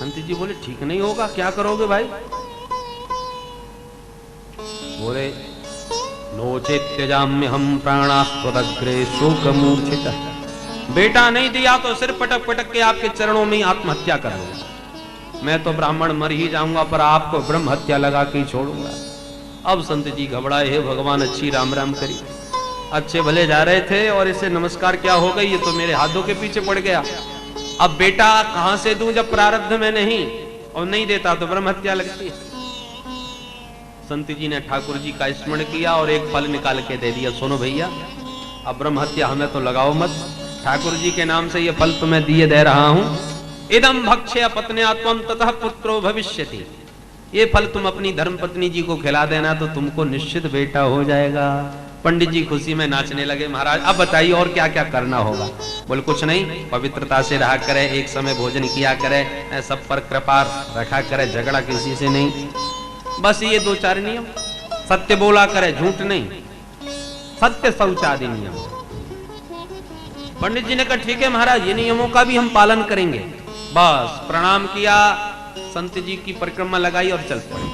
संत जी बोले ठीक नहीं होगा, क्या करोगे भाई? बोले नोचेत त्यजाम्य हम प्राणास्त्वदग्रे शोक मूर्छित। बेटा नहीं दिया तो सिर पटक पटक के आपके चरणों में आत्महत्या कर लूंगा। मैं तो ब्राह्मण मर ही जाऊंगा, पर आपको ब्रह्म हत्या लगा के ही छोड़ूंगा। अब संत जी घबराए, हे भगवान अच्छी राम राम करी। अच्छे भले जा रहे थे और इसे नमस्कार क्या हो गई, ये तो मेरे हाथों के पीछे पड़ गया। अब बेटा कहां से दूं जब प्रारब्ध में नहीं, और नहीं देता तो ब्रह्म हत्या लगती है। संत जी ने ठाकुर जी का स्मरण किया और एक फल निकाल के दे दिया, सुनो भैया अब ब्रह्म हत्या हमें तो लगाओ मत, ठाकुर जी के नाम से ये फल तुम्हें दिए दे रहा हूं। इदम भक्ष्य पत्न्या त्वं ततः पुत्रो भविष्यति। ये फल तुम अपनी धर्म पत्नी जी को खिला देना तो तुमको निश्चित बेटा हो जाएगा। पंडित जी खुशी में नाचने लगे। महाराज अब बताइए और क्या क्या करना होगा? बोले कुछ नहीं, पवित्रता से रहा करे, एक समय भोजन किया करे, सब पर कृपा रखा करे, झगड़ा किसी से नहीं, बस ये 2-4 नियम। सत्य बोला करे, झूठ नहीं, सत्य शौचादि नियम। पंडित जी ने कहा ठीक है महाराज, ये नियमों का भी हम पालन करेंगे। बस प्रणाम किया, संत जी की परिक्रमा लगाई और चल पड़े।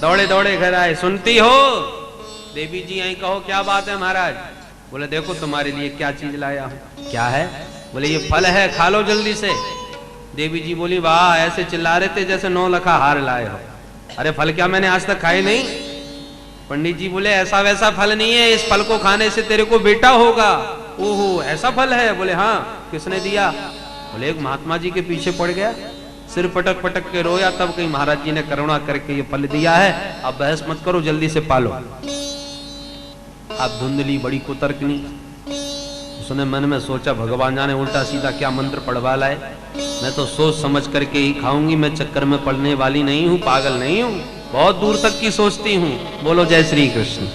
दौड़े दौड़े घर आए, सुनती हो देवी जी आई, कहो क्या बात है महाराज? बोले देखो तुम्हारे लिए क्या चीज लाया हूं। क्या है? बोले ये फल है, खा लो जल्दी से। देवी जी बोली वाह, ऐसे चिल्ला रहे थे जैसे 9 लखा हार लाए हो। अरे फल क्या मैंने आज तक खाए नहीं? पंडित जी बोले ऐसा वैसा फल नहीं है, इस फल को खाने से तेरे को बेटा होगा। ओहो ऐसा फल है? बोले हाँ। किसने दिया? बोले एक महात्मा जी के पीछे पड़ गया, सिर पटक पटक के रोया, तब कहीं महाराज जी ने करुणा करके ये फल दिया है। अब बहस मत करो, जल्दी से पालो। अब धुंधली बड़ी कुतर्कनी, उसने मन में सोचा भगवान जाने उल्टा सीधा क्या मंत्र पढ़वा लाए, मैं तो सोच समझ करके ही खाऊंगी, मैं चक्कर में पड़ने वाली नहीं हूं, पागल नहीं हूं, बहुत दूर तक की सोचती हूं। बोलो जय श्री कृष्ण।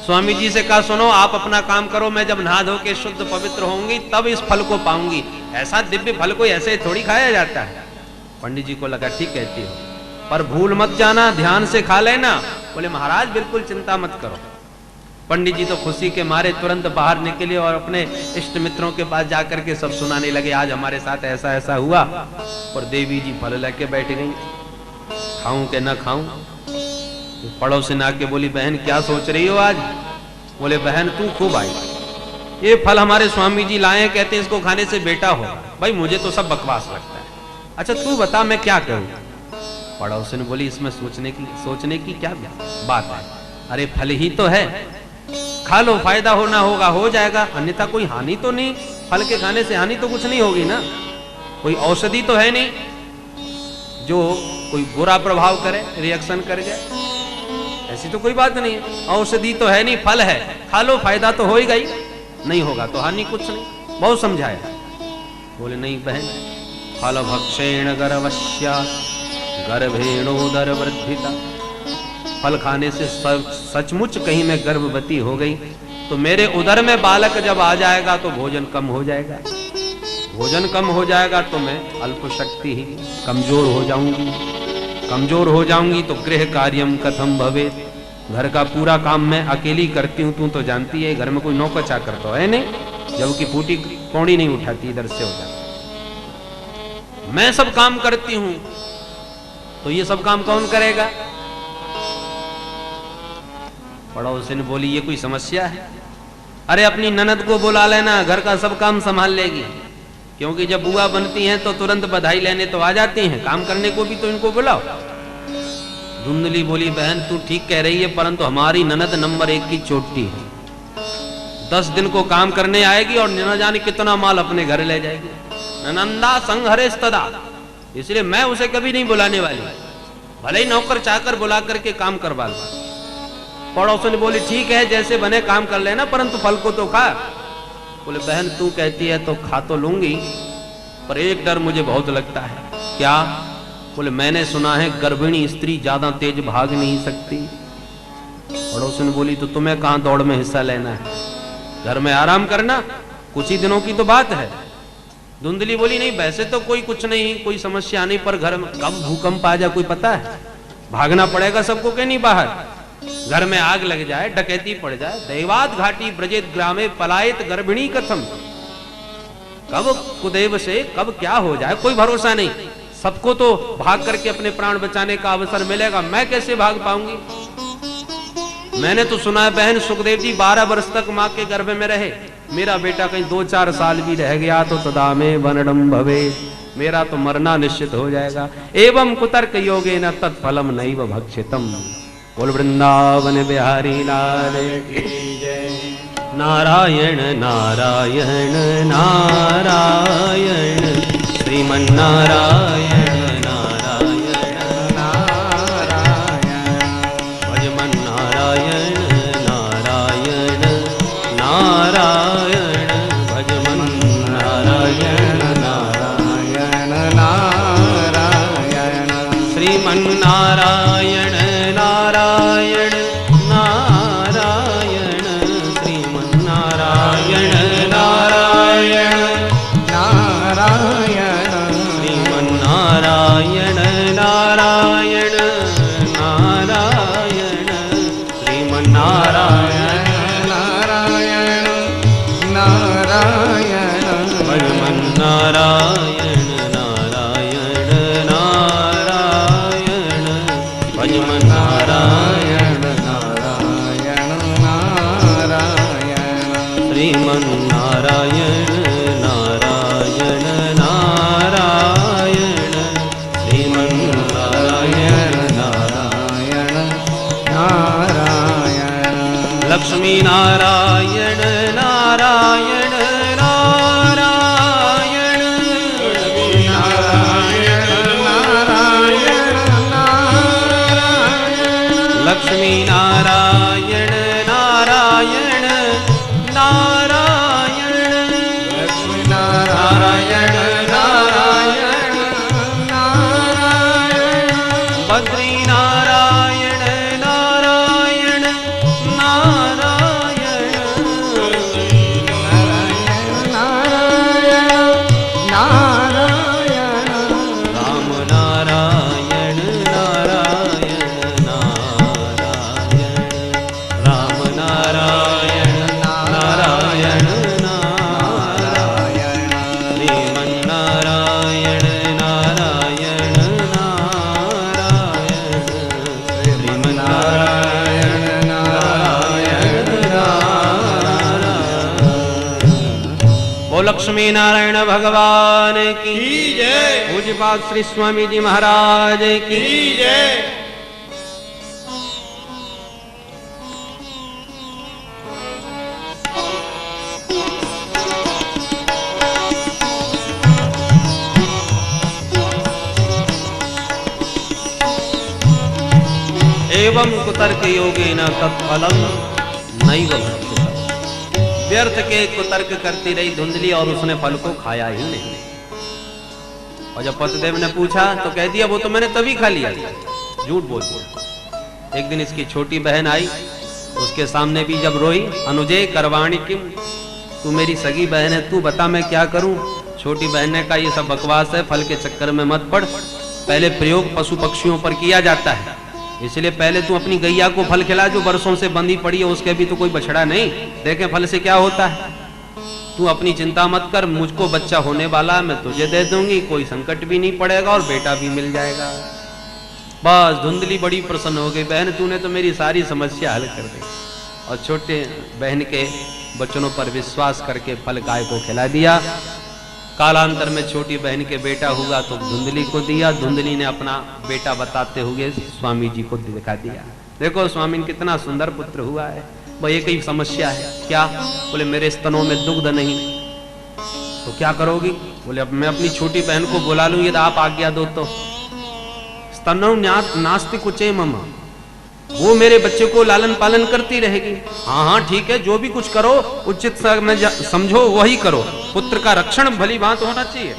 स्वामी जी से कहा सुनो आप अपना काम करो, मैं जब नहा धो के शुद्ध पवित्र होंगी तब इस फल को पाऊंगी, ऐसा दिव्य फल को ऐसे थोड़ी खाया जाता है। पंडित जी को लगा ठीक कहती हो, पर भूल मत जाना, ध्यान से खा लेना। बोले महाराज बिल्कुल चिंता मत करो। पंडित जी तो खुशी के मारे तुरंत बाहर निकले और अपने इष्ट मित्रों के पास जाकर के सब सुनाने लगे, आज हमारे साथ ऐसा ऐसा हुआ। और देवी जी फल लेके बैठ गई, खाऊं के न खाऊं। पड़ोसिन आके बोली बहन क्या सोच रही हो आज? बोले बहन तू खूब आई, ये फल हमारे स्वामी जी लाए, कहते हैं इसको खाने से बेटा हो। भाई मुझे तो सब बकवास लगता है, अच्छा तू बता मैं क्या करूं? पड़ोसिन बोली इसमें सोचने की क्या बात है? अरे फल ही तो है, खा लो, फायदा होना होगा हो जाएगा, अन्यथा कोई हानि तो नहीं, फल के खाने से हानि तो कुछ नहीं होगी ना, कोई औषधि तो है नहीं जो कोई बुरा प्रभाव करे, रिएक्शन कर जाए, ऐसी तो कोई बात नहीं है। औषधि तो है नहीं, फल है, खा लो, फायदा तो हो ही गई, नहीं होगा तो हानि कुछ नहीं। बहुत समझाया। बोले नहीं बहन, फल भक्षेण गर्भस्य गर्भेणोदर वृद्धिता। फल खाने से सचमुच कहीं मैं गर्भवती हो गई तो मेरे उदर में बालक जब आ जाएगा तो भोजन कम हो जाएगा, भोजन कम हो जाएगा तो मैं अल्प शक्ति ही कमजोर हो जाऊंगी, कमजोर हो जाऊंगी तो गृह कार्यम कथम भवे, घर का पूरा काम मैं अकेली करती हूँ, तू तो जानती है घर में कोई नौकर चाकर तो है नहीं, जबकि फूटी पौड़ी नहीं उठाती इधर से उधर, मैं सब काम करती हूँ तो ये सब काम कौन करेगा? पड़ोसिन बोली ये कोई समस्या है? अरे अपनी ननद को बुला लेना, घर का सब काम संभाल लेगी, क्योंकि जब बुआ बनती हैं तो तुरंत बधाई लेने तो आ जाती हैं, काम करने को भी तो इनको बुलाओ। धुंधली बोली बहन तू ठीक कह रही है, परंतु हमारी ननद नंबर 1 की चोटी है, 10 दिन को काम करने आएगी और न जाने कितना माल अपने घर ले जाएगी। ननंदा संहरेस्तदा, इसलिए मैं उसे कभी नहीं बुलाने वाली, भले ही नौकर चाकर बुला करके काम करवा लो। पड़ोसन ने बोली ठीक है जैसे बने काम कर लेना, परंतु फल को तो खा। बोले बहन तू कहती है तो खा तो लूंगी, पर एक डर मुझे बहुत लगता है। क्या? बोले मैंने सुना है गर्भिणी स्त्री ज्यादा तेज भाग नहीं सकती। पड़ोसन बोली तो तुम्हें कहां दौड़ में हिस्सा लेना है, घर में आराम करना, कुछ ही दिनों की तो बात है। धुंधली बोली नहीं वैसे तो कोई कुछ नहीं, कोई समस्या नहीं, पर घर में कब भूकंप आ जाए कोई पता है, भागना पड़ेगा सबको के नहीं बाहर, घर में आग लग जाए, डकैती पड़ जाए। दैवात घाटी ब्रजेत ग्रामे पलायत गर्भिणी कथम, कब कुदेव से कब क्या हो जाए कोई भरोसा नहीं। सबको तो भाग करके अपने प्राण बचाने का अवसर मिलेगा, मैं कैसे भाग पाऊंगी। मैंने तो सुना है बहन सुखदेव जी 12 वर्ष तक माँ के गर्भ में रहे। मेरा बेटा कहीं 2-4 साल भी रह गया तो तदा में वनडम भवे, मेरा तो मरना निश्चित हो जाएगा। एवं कुतर्क योगेन तत्फलम नैव भक्षितम। बोल वृंदावन बिहारी लाल की जय। नारायण नारायण नारायण श्रीमन्नारायण नारायण नारायण भजमन नारायण नारायण नारायण भजमन नारायण नारायण नारायण श्रीमन्नारायण नारायण नारायण श्रीमन्नारायण नारायण नारायण श्रीमन्नारायण नारायण नारायण श्रीमन्नारायण नारायण नारायण भजमन नारायण नारायण नारायण भजमन नारायण नारायण नारायण श्रीमन्नारायण नारायण नारायण श्रीमन्नारायण नारायण नारायण लक्ष्मी नारायण नारायण नारायण नारायण नारायण नारायण लक्ष्मी नारायण नारायण नारायण लक्ष्मी नारायण नारायण नारायण बद्री नारायण नारायण नारायण नारायण नारायण राम नारायण नारायण नारायण राम नारायण नारायण नारायण श्रीमन्नारायण नारायण नारायण श्रीमन्नारायण नारायण नारायण। वो लक्ष्मी नारायण भगवान की जय। पूज्यपाद श्री स्वामी जी महाराज की जय। एवं कुतर्क योगेन तत्फलम नैव भक्षितम्। व्यर्थ के कुतर्क करती रही धुंधली और उसने फल को खाया ही नहीं। और जब पतिदेव ने पूछा तो कह दिया वो तो मैंने तभी खा लिया था। झूठ बोल दिया। एक दिन इसकी छोटी बहन आई, उसके सामने भी जब रोई, अनुजे करवाणी किम, तू मेरी सगी बहन है, तू बता मैं क्या करूं। छोटी बहन ने कहा ये सब बकवास है, फल के चक्कर में मत पड़। पहले प्रयोग पशु पक्षियों पर किया जाता है, इसलिए पहले तू अपनी गैया को फल खिला जो वर्षों से बंधी पड़ी है, उसके भी तो कोई बछड़ा नहीं, देखें फल से क्या होता है। तू अपनी चिंता मत कर, मुझको बच्चा होने वाला है, मैं तुझे दे दूंगी, कोई संकट भी नहीं पड़ेगा और बेटा भी मिल जाएगा। बस धुंधली बड़ी प्रसन्न हो गई, बहन तूने तो मेरी सारी समस्या हल कर दी। और छोटे बहन के वचनों पर विश्वास करके फल गाय को खिला दिया। कालांतर में छोटी बहन के बेटा हुआ तो धुंधली को दिया। धुंधली ने अपना बेटा बताते हुए स्वामी जी को दिखा दिया, देखो स्वामी कितना सुंदर पुत्र हुआ है। भाई एक ही समस्या है, क्या? बोले मेरे स्तनों में दुग्ध नहीं। तो क्या करोगी? बोले अब मैं अपनी छोटी बहन को बुला लूं, यदि आप आज्ञा दो तो। स्तनों नास्ति कुचे मम, वो मेरे बच्चे को लालन पालन करती रहेगी। हाँ हाँ ठीक है, जो भी कुछ करो उचित समझो वही करो, पुत्र का रक्षण भली भांत होना चाहिए।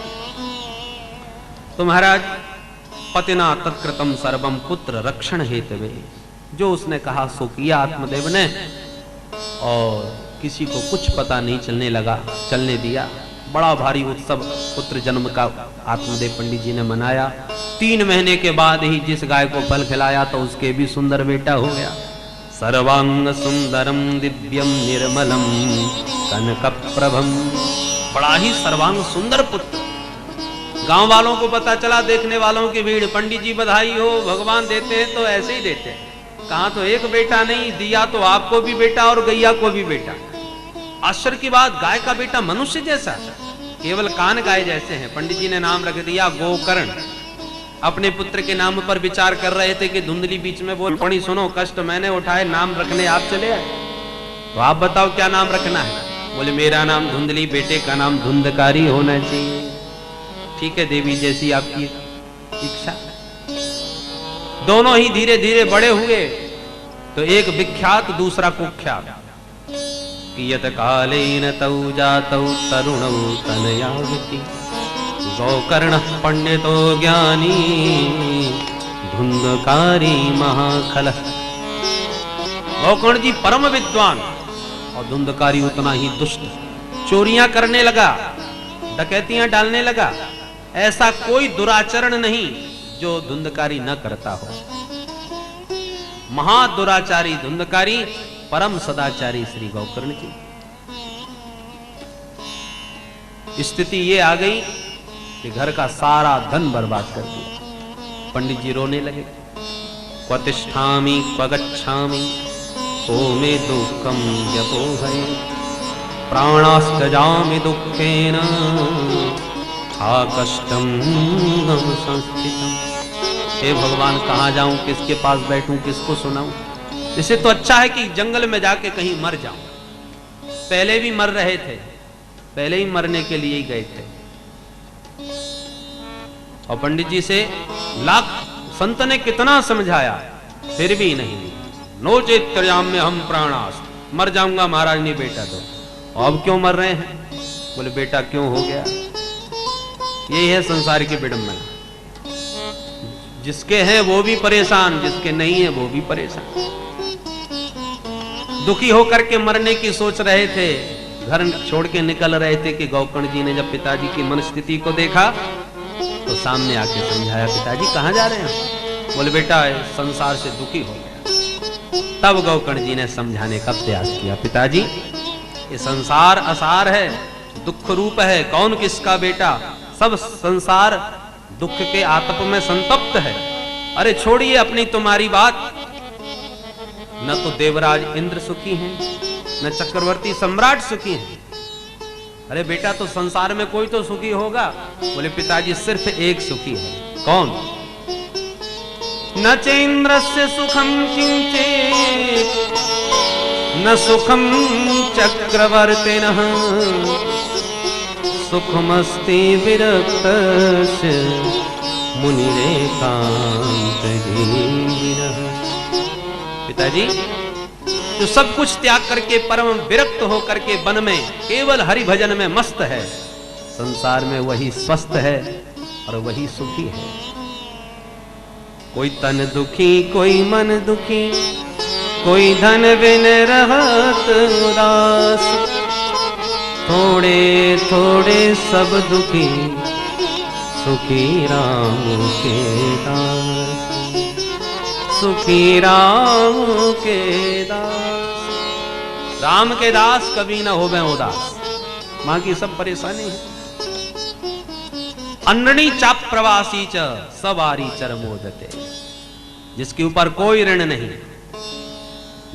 तो महाराज पतिना तत्कृतम सर्वम पुत्र रक्षण हेतवे, जो उसने कहा सो किया आत्मदेव ने, और किसी को कुछ पता नहीं चलने दिया। बड़ा भारी उत्सव पुत्र जन्म का आत्मदेव पंडित जी ने मनाया। 3 महीने के बाद ही जिस गाय को फल खिलाया तो उसके भी सुंदर बेटा हो गया। सर्वांग सुंदरम दिव्यम निर्मलम कनक प्रभम बड़ा ही सर्वांग सुंदर पुत्र। गांव वालों को पता चला, देखने वालों की भीड़, पंडित जी बधाई हो, भगवान देते हैं तो ऐसे ही देते हैं। कहा तो एक बेटा नहीं दिया, तो आपको भी बेटा और गैया को भी बेटा। आश्चर्य की बात, गाय का बेटा मनुष्य जैसा, केवल कान गाय जैसे हैं। पंडित जी ने नाम रख दिया गोकर्ण। अपने पुत्र के नाम पर विचार कर रहे थे कि धुंधली बीच में बोल पड़ी, सुनो कष्ट मैंने उठाए, नाम रखने आप चले आए, तो आप बताओ क्या नाम रखना है। बोले मेरा नाम धुंधली, बेटे का नाम धुंधकारी होना चाहिए। ठीक है देवी, जैसी आपकी इच्छा। दोनों ही धीरे धीरे बड़े हुए, तो एक विख्यात दूसरा कुख्यात। कियत कालेन तौ जातौ तरुणौ तनयावति, गोकर्ण पंडितो ज्ञानी धुंधकारी महाखल। गोकर्ण जी परम विद्वान और धुंधकारी उतना ही दुष्ट, चोरियां करने लगा, डकैतियां डालने लगा। ऐसा कोई दुराचरण नहीं जो धुंधकारी न करता हो। महादुराचारी धुंधकारी, परम सदाचारी श्री गोकर्ण जी। स्थिति ये आ गई कि घर का सारा धन बर्बाद कर दिया। पंडित जी रोने लगे। क्व तिष्ठामि क्व गच्छामि को मे दुःखं यतोहै, प्राणास्तजामि दुःखेन हा कष्टं न संस्थितम्। हे भगवान, कहाँ जाऊं, किसके पास बैठूं, किसको सुनाऊं। इससे तो अच्छा है कि जंगल में जाके कहीं मर जाऊं। पहले भी मर रहे थे, पहले ही मरने के लिए ही गए थे। और पंडित जी से लाख संत ने कितना समझाया, फिर भी नहीं। नो चेत त्र्याम में हम प्राणास, मर जाऊंगा महाराज नहीं बेटा तो। अब क्यों मर रहे हैं? बोले बेटा क्यों हो गया। यही है संसार की विडंबना। जिसके हैं वो भी परेशान, जिसके नहीं है वो भी परेशान। दुखी होकर के मरने की सोच रहे थे, घर छोड़ के निकल रहे थे कि गोकर्ण जी ने जब पिताजी की मन स्थिति को देखा तो सामने आके समझाया, पिताजी कहाँ जा रहे हैं। बोले बेटा संसार से दुखी हो गया। तब गोकर्ण जी ने समझाने का प्रयास किया, पिताजी ये संसार असार है, दुख रूप है, कौन किसका बेटा, सब संसार दुख के आतप में संतप्त है। अरे छोड़िए अपनी तुम्हारी बात, न तो देवराज इंद्र सुखी हैं, न चक्रवर्ती सम्राट सुखी हैं। अरे बेटा तो संसार में कोई तो सुखी होगा। बोले पिताजी सिर्फ एक सुखी है। कौन? न चेन्द्रस्य सुखम किंचित न सुखम चक्रवर्तिनः, सुखमस्ति विरक्तस्य मुनिरेकांतहीनः। पिताजी जो सब कुछ त्याग करके परम विरक्त होकर के वन में केवल हरि भजन में मस्त है, संसार में वही स्वस्थ है और वही सुखी है। कोई तन दुखी कोई मन दुखी, कोई धन बिन रहत उदास, थोड़े थोड़े सब दुखी, सुखी राम के दास, सुखी राम के दास। राम के दास कभी न होवे उदास। मां की सब परेशानी है। अन्नणी चाप प्रवासी च सवारी चरमोदते, जिसके ऊपर कोई ऋण नहीं,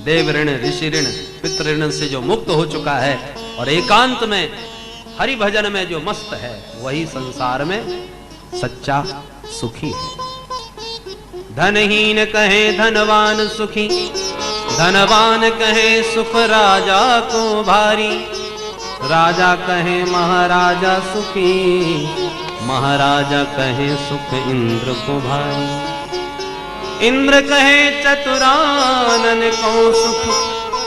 देव ऋण, ऋषि ऋण, पितृ ऋण से जो मुक्त हो चुका है और एकांत में हरि भजन में जो मस्त है, वही संसार में सच्चा सुखी है। धनहीन कहे धनवान सुखी, धनवान कहे सुख राजा को भारी, राजा कहे महाराजा सुखी, महाराजा कहे सुख इंद्र को भारी। इंद्र कहे चतुरानन को सुख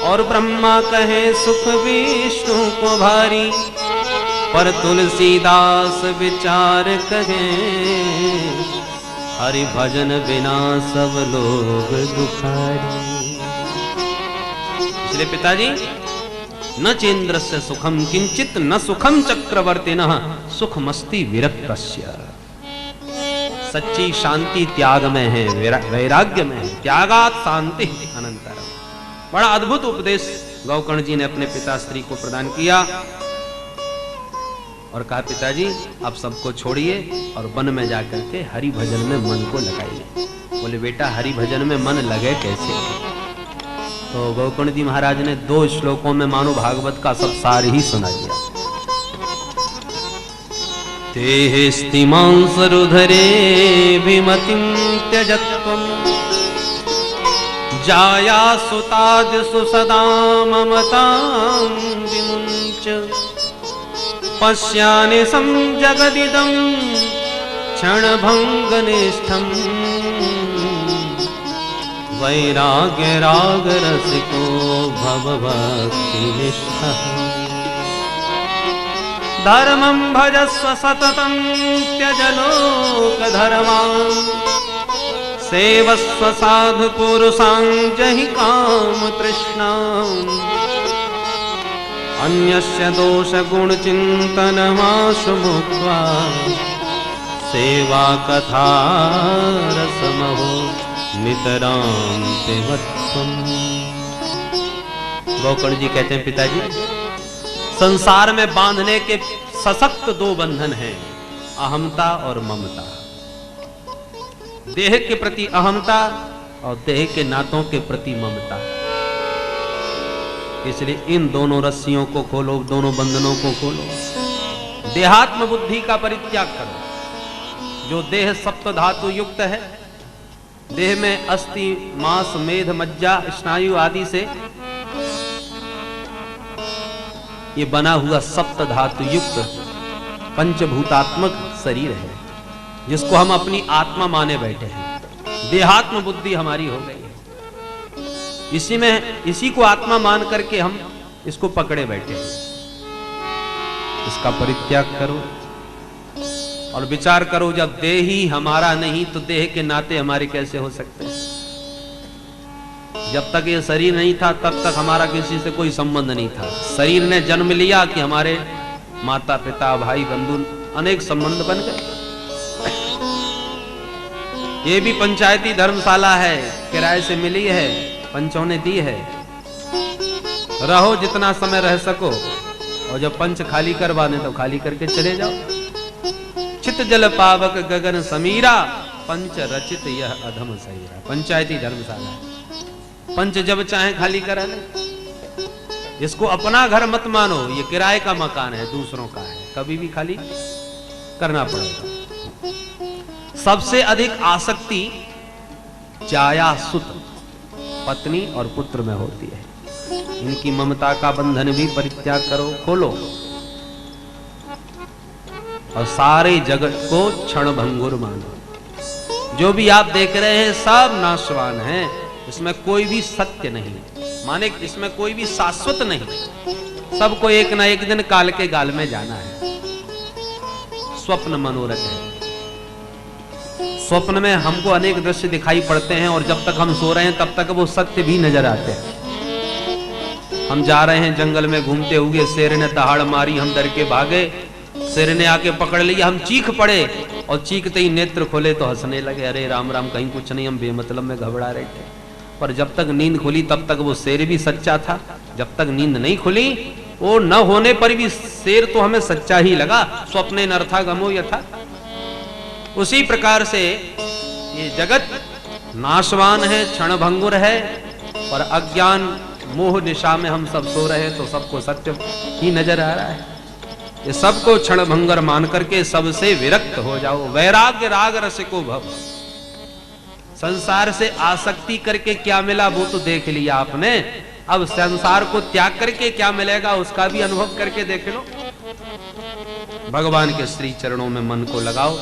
और ब्रह्मा कहे सुख विष्णु को भारी। पर तुलसीदास विचार कहे, हरि भजन बिना सब लोग दुखारी। इसलिए पिताजी न चेन्द्रस्य सुखम किंचित न सुखम चक्रवर्तिनः, सुखमस्ति विरक्तस्य। सच्ची शांति त्याग में है, वैराग्य में है। त्यागात शांति अनंतरम। बड़ा अद्भुत उपदेश गोकर्ण जी ने अपने पिताश्री को प्रदान किया। और कहा पिताजी आप सबको छोड़िए और वन में जाकर के हरि भजन में मन को लगाइए। बोले बेटा हरि भजन में मन लगे कैसे? तो गोकर्ण जी महाराज ने 2 श्लोकों में मानो भागवत का सब सार ही सुना दिया। ते स्तिमांसरुधरे विमतिं त्यजत्वम् जाया सुतादिषु सदा ममतां विमुञ्च पश्यानि संजगदिदं क्षणभङ्गनिष्ठम् वैराग्य राग रसिको भवभक्तिनिष्ठः धर्मं भजस्व सततं त्यज लोकधर्मान् सेवस्व साधु पुरुषां जहि काम तृष्णाम् अन्यस्य दोष गुण चिंतनमाशु मुक्त्वा सेवा कथा रसमहो नितरां पिबत्वम्। गोकर्ण जी कहते हैं पिताजी संसार में बांधने के सशक्त 2 बंधन हैं, अहमता और ममता। देह के प्रति अहमता और देह के नातों के प्रति ममता। इसलिए इन दोनों रस्सियों को खोलो, दोनों बंधनों को खोलो। देहात्म बुद्धि का परित्याग करो। जो देह सप्त धातु युक्त है, देह में अस्थि मांस मेद मज्जा स्नायु आदि से ये बना हुआ सप्त धातु युक्त पंचभूतात्मक शरीर है, जिसको हम अपनी आत्मा माने बैठे हैं। देहात्म बुद्धि हमारी हो गई है, इसी को आत्मा मान करके हम इसको पकड़े बैठे हैं। इसका परित्याग करो और विचार करो, जब देह ही हमारा नहीं तो देह के नाते हमारे कैसे हो सकते हैं? जब तक ये शरीर नहीं था तब तक हमारा किसी से कोई संबंध नहीं था। शरीर ने जन्म लिया कि हमारे माता पिता भाई बंधु अनेक संबंध बन गए। ये भी पंचायती धर्मशाला है, किराए से मिली है, पंचों ने दी है। रहो जितना समय रह सको और जब पंच खाली करवाने तो खाली करके चले जाओ। चित जल पावक गगन समीरा पंच रचित यह अधम सहीरा। पंचायती धर्मशाला, पंच जब चाहे खाली करा ले। इसको अपना घर मत मानो, ये किराए का मकान है, दूसरों का है, कभी भी खाली करना पड़ेगा। सबसे अधिक आसक्ति जाया सुत पत्नी और पुत्र में होती है। इनकी ममता का बंधन भी परित्याग करो, खोलो और सारे जगत को क्षण भंगुर मानो। जो भी आप देख रहे हैं सब नाशवान है, इसमें कोई भी सत्य नहीं, माने इसमें कोई भी शाश्वत नहीं। सबको एक ना एक दिन काल के गाल में जाना है। स्वप्न मनोरथ है। स्वप्न में हमको अनेक दृश्य दिखाई पड़ते हैं और जब तक हम सो रहे हैं तब तक वो सत्य भी नजर आते हैं। हम जा रहे हैं जंगल में घूमते हुए, शेर ने दहाड़ मारी, हम डर के भागे, शेर ने आके पकड़ लिया, हम चीख पड़े और चीखते ही नेत्र खोले तो हंसने लगे, अरे राम राम कहीं कुछ नहीं, हम बेमतलब में घबरा रहे थे। पर जब तक नींद खुली तब तक वो शेर भी सच्चा था, जब तक नींद नहीं खुली वो न होने पर भी शेर तो हमें सच्चा ही लगा। स्वप्ने नर्था गमो यथा। उसी प्रकार से ये जगत नाशवान है, क्षणभंगुर है और अज्ञान मोह निशा में हम सब सो रहे तो सबको सत्य ही नजर आ रहा है। ये सबको क्षणभंगर मान करके सबसे विरक्त हो जाओ। वैराग्य राग रसिको भव। संसार से आसक्ति करके क्या मिला वो तो देख लिया आपने, अब संसार को त्याग करके क्या मिलेगा उसका भी अनुभव करके देख लो। भगवान के श्री चरणों में मन को लगाओ,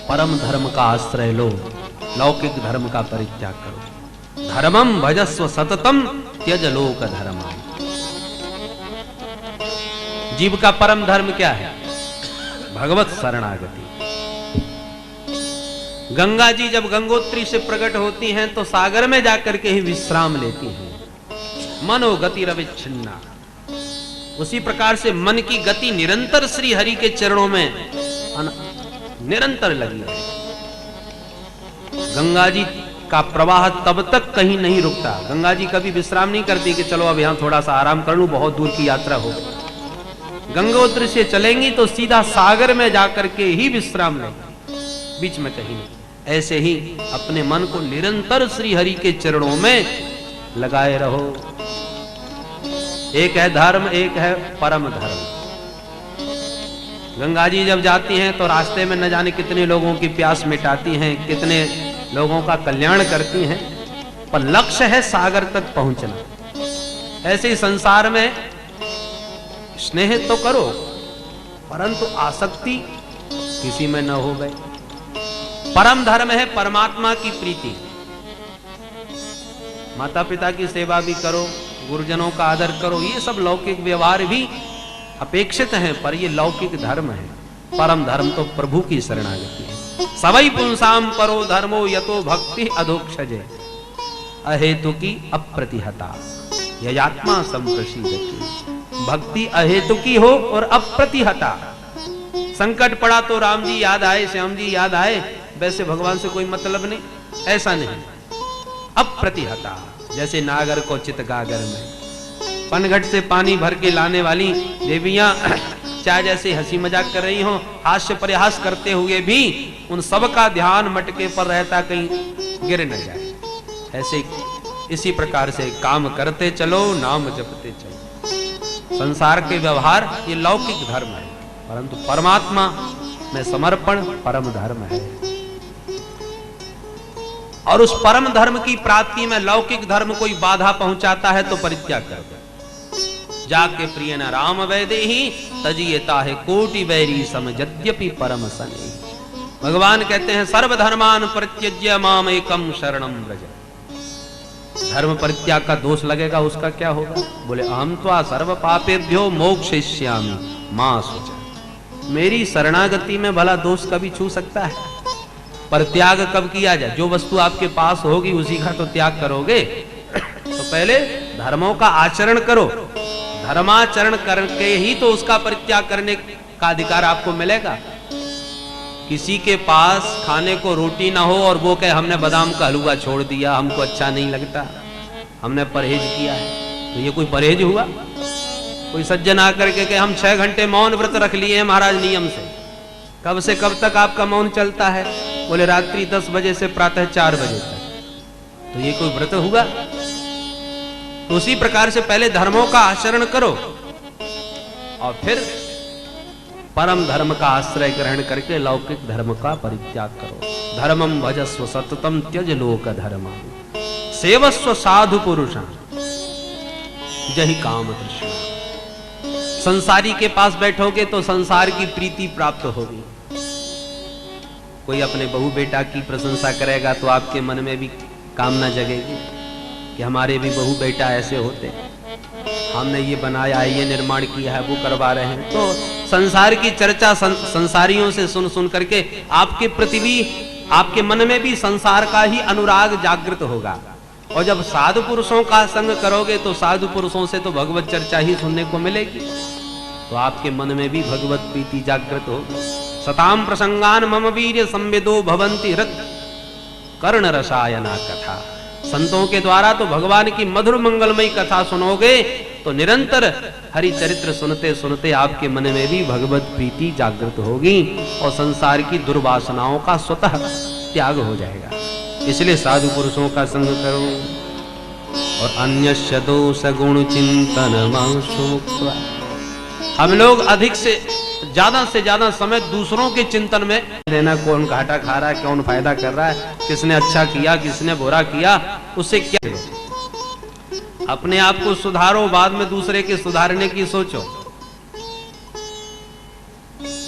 परम धर्म का आश्रय लो, लौकिक धर्म का परित्याग करो। धर्मम भजस्व सततम त्यज लोक धर्मम। जीव का परम धर्म क्या है? भगवत शरणागति। गंगा जी जब गंगोत्री से प्रकट होती हैं तो सागर में जाकर के ही विश्राम लेती हैं। मनो गति रविच्छिन्ना। उसी प्रकार से मन की गति निरंतर श्री हरि के चरणों में निरंतर लगी है। गंगा जी का प्रवाह तब तक कहीं नहीं रुकता। गंगा जी कभी विश्राम नहीं करती कि चलो अब यहां थोड़ा सा आराम कर लूं, बहुत दूर की यात्रा हो गई। गंगोत्री से चलेंगी तो सीधा सागर में जाकर के ही विश्राम लेंगी, बीच में कहीं नहीं। ऐसे ही अपने मन को निरंतर श्री हरि के चरणों में लगाए रहो। एक है धर्म, एक है परम धर्म। गंगा जी जब जाती हैं तो रास्ते में न जाने कितने लोगों की प्यास मिटाती हैं, कितने लोगों का कल्याण करती हैं, पर लक्ष्य है सागर तक पहुंचना। ऐसे ही संसार में स्नेह तो करो, परंतु आसक्ति किसी में न हो गए। परम धर्म है परमात्मा की प्रीति। माता पिता की सेवा भी करो, गुरुजनों का आदर करो, ये सब लौकिक व्यवहार भी अपेक्षित हैं, पर ये लौकिक धर्म है। परम धर्म तो प्रभु की शरणागति है। सवै पुंसाम परो धर्मो यतो भक्ति अधोक्षजे अहेतु की अप्रतिहता ययात्मा संप्रसिद्धति। भक्ति अहेतु की हो और अप्रतिहता। संकट पड़ा तो राम जी याद आए, श्याम जी याद आए, वैसे भगवान से कोई मतलब नहीं, ऐसा नहीं। अप्रतिहता, जैसे नागर को चित गागर में पनघट से पानी भर के लाने वाली देवियां चाहे जैसे हंसी मजाक कर रही हो, हास्य परिहास करते हुए भी उन सब का ध्यान मटके पर रहता, कहीं गिर न जाए। ऐसे इसी प्रकार से काम करते चलो, नाम जपते चलो। संसार के व्यवहार ये लौकिक धर्म है, परंतु परमात्मा में समर्पण परम धर्म है। और उस परम धर्म की प्राप्ति में लौकिक धर्म कोई बाधा पहुंचाता है तो परित्याग कर दो। जाके प्रिय न राम वैदेही तजियता है कोटि वैरी सम यद्यपि परम सने। भगवान कहते हैं सर्वधर्मान परित्यज्य माम एकम शरणम व्रज। धर्म परित्याग का दोष लगेगा, उसका क्या होगा? बोले अहम त्वा सर्व पापेभ्यो मोक्षयिष्यामि मां शुच। मेरी शरणागति में भला दोष कभी छू सकता है? पर त्याग कब किया जाए? जो वस्तु आपके पास होगी उसी का तो त्याग करोगे। तो पहले धर्मों का आचरण करो, धर्माचरण करके ही तो उसका परित्याग करने का अधिकार आपको मिलेगा। किसी के पास खाने को रोटी ना हो और वो कहे हमने बादाम का हलवा छोड़ दिया, हमको अच्छा नहीं लगता, हमने परहेज किया है, तो ये कोई परहेज हुआ? कोई सज्जन आकर के हम 6 घंटे मौन व्रत रख लिए हैं महाराज नियम से कब तक आपका मौन चलता है? बोले रात्रि 10 बजे से प्रातः 4 बजे तक। तो ये कोई व्रत हुआ? तो उसी प्रकार से पहले धर्मों का आचरण करो और फिर परम धर्म का आश्रय ग्रहण करके लौकिक धर्म का परित्याग करो। धर्मम भजस्व सततम त्यज लोक धर्म सेवस्व साधु पुरुषा जहि काम तृष्णा। संसारी के पास बैठोगे तो संसार की प्रीति प्राप्त होगी। कोई अपने बहू बेटा की प्रशंसा करेगा तो आपके मन में भी कामना जगेगी कि हमारे भी बहू बेटा ऐसे होते, हमने ये बनाया है, ये निर्माण किया है, वो करवा रहे हैं। तो संसार की चर्चा संसारियों से सुन सुन करके आपके प्रति भी, आपके मन में भी संसार का ही अनुराग जागृत होगा। और जब साधु पुरुषों का संग करोगे तो साधु पुरुषों से तो भगवत चर्चा ही सुनने को मिलेगी, तो आपके मन में भी भगवत प्रीति जागृत होगी। सताम प्रसंगान मम वीर्य संवेदो भवंति हृत कर्ण रसायना कथा। संतों के द्वारा तो भगवान की मधुर मंगलमयी कथा सुनोगे तो निरंतर हरि चरित्र सुनते सुनते आपके मन में भी भगवत प्रीति जागृत होगी और संसार की दुर्वासनाओं का स्वतः त्याग हो जाएगा। इसलिए साधु पुरुषों का संग करो। और अन्यस्य दोष गुण चिंतन मांसुक्त्वा। हम लोग अधिक से ज्यादा समय दूसरों के चिंतन में देना, कौन घाटा खा रहा है, कौन फायदा कर रहा है, किसने अच्छा किया, किसने बुरा किया, उससे क्या। अपने आप को सुधारो, बाद में दूसरे के सुधारने की सोचो।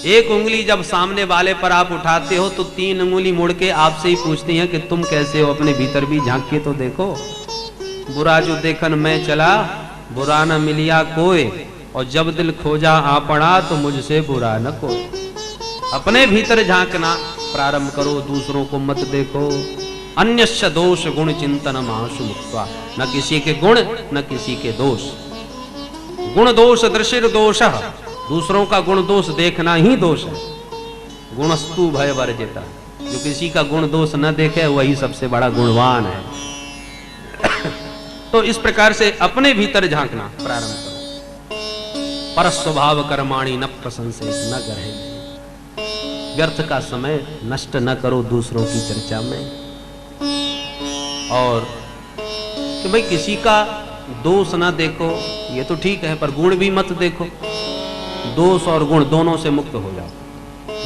एक उंगली जब सामने वाले पर आप उठाते हो तो 3 उंगली मुड़ के आपसे ही पूछती हैं कि तुम कैसे हो, अपने भीतर भी झांक के तो देखो। बुरा जो देखन मैं चला, बुरा न मिलिया कोई, और जब दिल खोजा आपना तो मुझसे बुरा न कोई। अपने भीतर झांकना प्रारंभ करो, दूसरों को मत देखो। अन्यस्य दोष गुण चिंतन माशु मुक्त्वा। न किसी के गुण न किसी के दोष। गुण दोष दृशिर दोष। दूसरों का गुण दोष देखना ही दोष है। गुणस्तु भय वर्जिता। जो किसी का गुण दोष न देखे वही सबसे बड़ा गुणवान है। तो इस प्रकार से अपने भीतर झांकना प्रारंभ करो। पर स्वभाव कर्माणि न प्रशंसेत न ग्रहे। व्यर्थ का समय नष्ट न करो दूसरों की चर्चा में। और कि भाई किसी का दोष ना देखो, ये तो ठीक है, पर गुण भी मत देखो। दोष और गुण दोनों से मुक्त हो जाओ।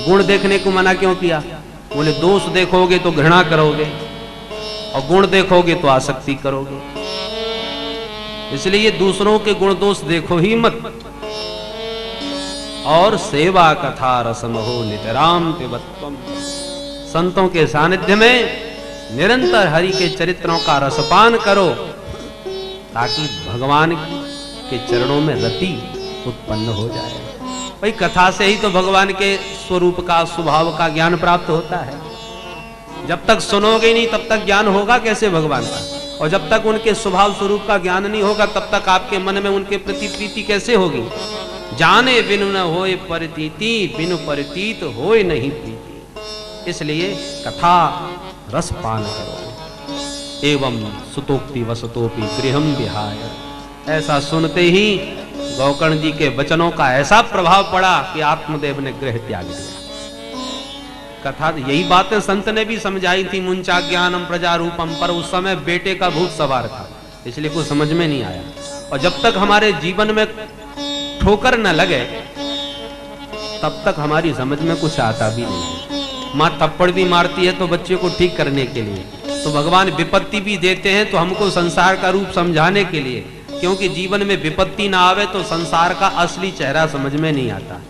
गुण देखने को मना क्यों किया? बोले दोष देखोगे तो घृणा करोगे और गुण देखोगे तो आसक्ति करोगे। इसलिए दूसरों के गुण दोष देखो ही मत। और सेवा कथा रसमहो नितराम पिबत्वम, संतों के सानिध्य में निरंतर हरि के चरित्रों का रसपान करो, ताकि भगवान के चरणों में रति उत्पन्न हो जाए। भाई कथा से ही तो भगवान के स्वरूप का, स्वभाव का ज्ञान प्राप्त होता है। जब तक सुनोगे नहीं तब तक ज्ञान होगा कैसे भगवान का? और जब तक उनके स्वभाव स्वरूप का ज्ञान नहीं होगा तब तक आपके मन में उनके प्रति प्रीति कैसे होगी? जाने बिनु न होए परितीति, बिनु परितीत होए नहीं प्रीति। इसलिए कथा रस पान करो। एवं सुतोक्ति वसतोपि गृहम विहाय। ऐसा सुनते ही गौकर्ण जी के वचनों का ऐसा प्रभाव पड़ा कि आत्मदेव ने गृह त्याग दिया। कथा यही बातें संत ने भी समझाई थी, मुंचा ज्ञानम प्रजा रूपम, पर उस समय बेटे का भूत सवार था, इसलिए कुछ समझ में नहीं आया। और जब तक हमारे जीवन में ठोकर न लगे तब तक हमारी समझ में कुछ आता भी नहीं। माँ थप्पड़ भी मारती है तो बच्चे को ठीक करने के लिए, तो भगवान विपत्ति भी देते हैं तो हमको संसार का रूप समझाने के लिए, क्योंकि जीवन में विपत्ति ना आवे तो संसार का असली चेहरा समझ में नहीं आता।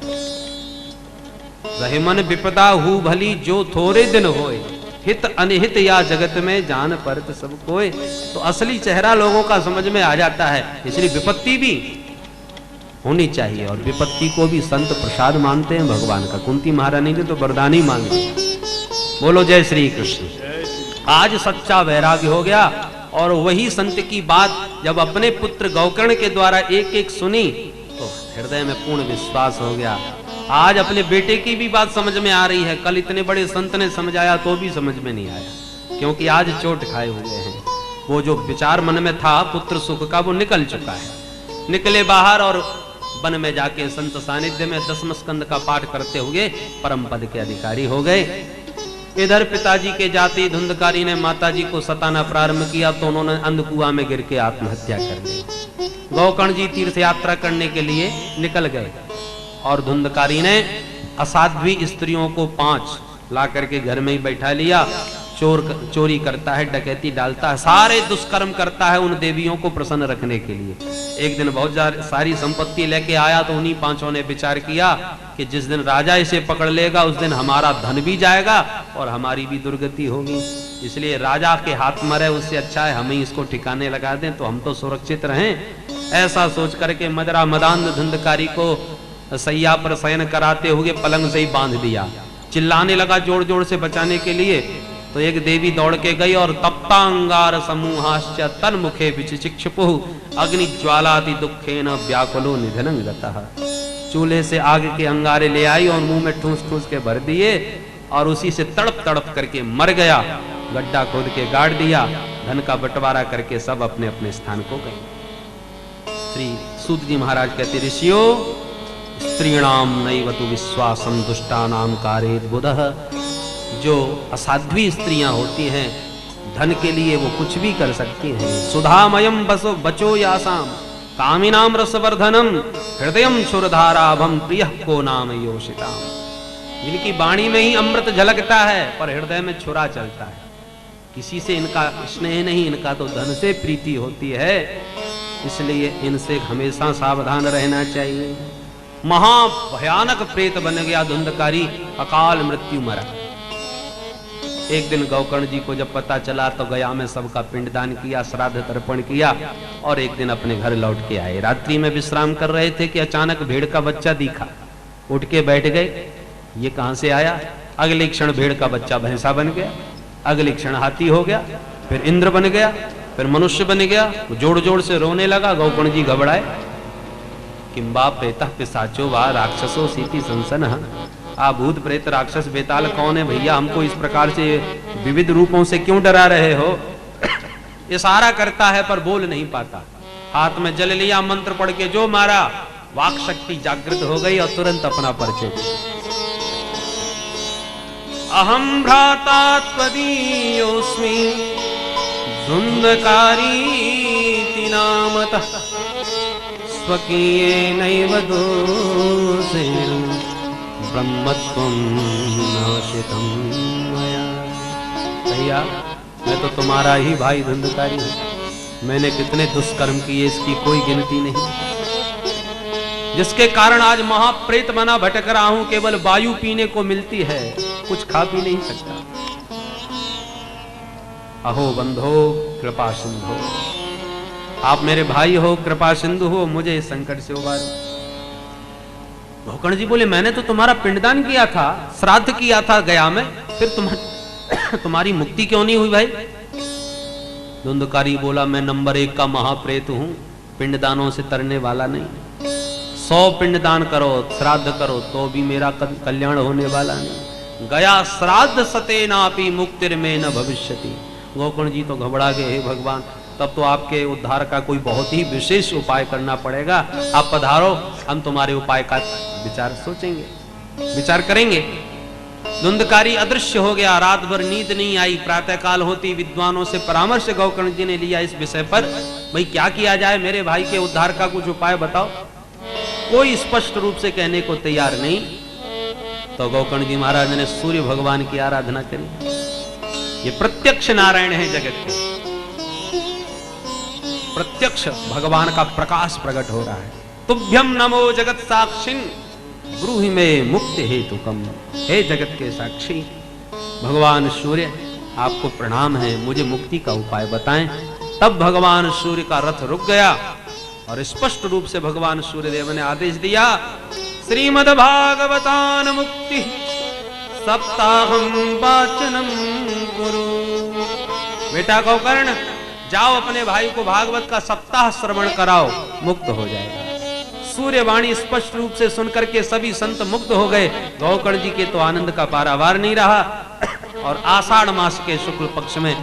रहे मन विपदा हु भली, जो थोड़े दिन होए, हित अनिहित या जगत में जान परत सब कोय। तो असली चेहरा लोगों का समझ में आ जाता है। इसलिए विपत्ति भी होनी चाहिए, और विपत्ति को भी संत प्रसाद मानते हैं भगवान का। कुंती महारानी ने तो वरदान ही मांगे। बोलो जय श्री कृष्ण। आज सच्चा वैराग्य हो गया, और वही संत की बात जब अपने पुत्र गौकर्ण के द्वारा एक एक सुनी तो हृदय में पूर्ण विश्वास हो गया। आज अपने बेटे की भी बात समझ में आ रही है। कल इतने बड़े संत ने समझाया तो भी समझ में नहीं आया, क्योंकि आज चोट खाए हुए हैं। वो जो विचार मन में था पुत्र सुख का, वो निकल चुका है। निकले बाहर और वन में जाके संत सानिध्य में दसम स्कंद का पाठ करते हुए परम पद के अधिकारी हो गए। इधर पिताजी के जाति धुंधकारी ने माताजी को सताना प्रारंभ किया तो उन्होंने अंधकुआं में गिर के आत्महत्या कर ली। गौकर्ण जी तीर्थ यात्रा करने के लिए निकल गए, और धुंधकारी ने असाध्वी स्त्रियों को 5 ला करके घर में ही बैठा लिया। चोरी करता है, डकैती डालता है, सारे दुष्कर्म करता है उन देवियों को प्रसन्न रखने के लिए। एक दिन बहुत सारी संपत्ति लेके आया तो उन्हीं 5 ने विचार किया कि जिस दिन राजा इसे पकड़ लेगा उस दिन हमारा धन भी जाएगा और हमारी भी दुर्गति होगी। इसलिए राजा के हाथ मरे उससे अच्छा है हम ही इसको ठिकाने लगा दें तो हम तो सुरक्षित रहें। ऐसा सोच करके मदरा मदान धुंधकारी को सैया पर शयन कराते हुए पलंग से ही बांध दिया। चिल्लाने लगा जोर जोर से बचाने के लिए, तो एक देवी दौड़ के गई और तप्तांगार समूहाश्च तन मुखे विचिक्षिपुः अग्नि ज्वालाति दुखेन व्याकुलो निधनं गतः। चूल्हे से आग के अंगारे ले आई और मुंह में ठूस ठूस के भर दिए और उसी से तड़प तड़प करके मर गया। गड्ढा खोद के गाड़ दिया, धन का बंटवारा करके सब अपने अपने स्थान को गए। श्री सूत जी महाराज कहते, ऋषियों स्त्रीणाम नैव तु विश्वासं दुष्टानाम कारेत बुधः। जो असाध्वी स्त्रियां होती हैं धन के लिए वो कुछ भी कर सकती हैं। सुधामयम बसो बचो यासाम कामिनाम रसवर्धनम हृदयम क्षुरधाराभम प्रियः को नाम योषिताम। जिनकी वाणी में ही अमृत झलकता है पर हृदय में छुरा चलता है। किसी से इनका स्नेह नहीं, इनका तो धन से प्रीति होती है। इसलिए इनसे हमेशा सावधान रहना चाहिए। महाभयानक प्रेत बन गया धुंधकारी, अकाल मृत्यु मरा। एक दिन गौकर्ण जी को जब पता चला तो गया में सबका पिंडदान किया, श्राद्ध तर्पण किया और एक दिन अपने घर लौट के आए। रात्रि में विश्राम कर रहे थे कि अचानक भेड़ का बच्चा दिखा। उठ के बैठ गए, ये कहां से आया? अगले क्षण भेड़ का बच्चा भैंसा बन गया, अगले क्षण हाथी हो गया, फिर इंद्र बन गया, फिर मनुष्य बन गया। जोड़ जोड़ से रोने लगा। गौकर्ण जी घबराए। किंबा प्रेतः पिशाचो वा राक्षसो सीति संसनः। भूत प्रेत राक्षस बेताल कौन है भैया? हमको इस प्रकार से विविध रूपों से क्यों डरा रहे हो? इशारा करता है पर बोल नहीं पाता। हाथ में जल लिया, मंत्र पढ़ के जो मारा वाक शक्ति जागृत हो गई और तुरंत अपना परिचय। अहम भ्राता त्वदीयोऽस्मि धुंधकारीति नामतः स्वकीयेनैव दोषेण ब्रह्मत्वं नाशितं मया। भैया मैं तो तुम्हारा ही भाई धुंधकारी हूं। मैंने कितने दुष्कर्म किए इसकी कोई गिनती नहीं, जिसके कारण आज महाप्रेत बना भटक रहा हूं। केवल वायु पीने को मिलती है, कुछ खा पी नहीं सकता। अहो बंधो कृपा सिंधु, आप मेरे भाई हो, कृपा सिंधु हो, मुझे इस संकट से उबारो। गोकर्ण जी बोले मैंने तो तुम्हारा पिंडदान किया था, श्राद्ध किया था गया में, फिर तुम्हारी मुक्ति क्यों नहीं हुई भाई? धुंधकारी बोला मैं नंबर 1 का महाप्रेत हूं, पिंडदानों से तरने वाला नहीं। 100 पिंडदान करो, श्राद्ध करो तो भी मेरा कल्याण होने वाला नहीं। गया श्राद्ध सतेनापि मुक्तिर्मे न भविष्यति। गोकर्ण जी तो घबरा गए, हे भगवान तब तो आपके उद्धार का कोई बहुत ही विशेष उपाय करना पड़ेगा। आप पधारो, हम तुम्हारे उपाय का विचार सोचेंगे, विचार करेंगे। धुंधकारी अदृश्य हो गया, रात भर नींद नहीं आई। प्रातःकाल होती विद्वानों से परामर्श गौकर्ण जी ने लिया इस विषय पर, भाई क्या किया जाए, मेरे भाई के उद्धार का कुछ उपाय बताओ। कोई स्पष्ट रूप से कहने को तैयार नहीं। तो गौकर्ण जी महाराज ने सूर्य भगवान की आराधना करी। ये प्रत्यक्ष नारायण है जगत के, प्रत्यक्ष भगवान का प्रकाश प्रकट हो रहा है। तुभ्यम नमो जगत साक्षिन ब्रूहि में मुक्ति हेतु कम। हे जगत के साक्षी भगवान सूर्य आपको प्रणाम है, मुझे मुक्ति का उपाय बताएं। तब भगवान सूर्य का रथ रुक गया और स्पष्ट रूप से भगवान सूर्यदेव ने आदेश दिया, श्रीमद्भागवतान मुक्ति सप्ताहम वाचनम कुरु। बेटा गोकर्ण जाओ अपने भाई को भागवत का सप्ताह श्रवण कराओ, मुक्त हो जाएगा। सूर्यवाणी स्पष्ट रूप से सुनकर के सभी संत मुक्त हो गए। गौकर्ण जी के तो आनंद का पारावार नहीं रहा और आषाढ़ मास के शुक्ल पक्ष में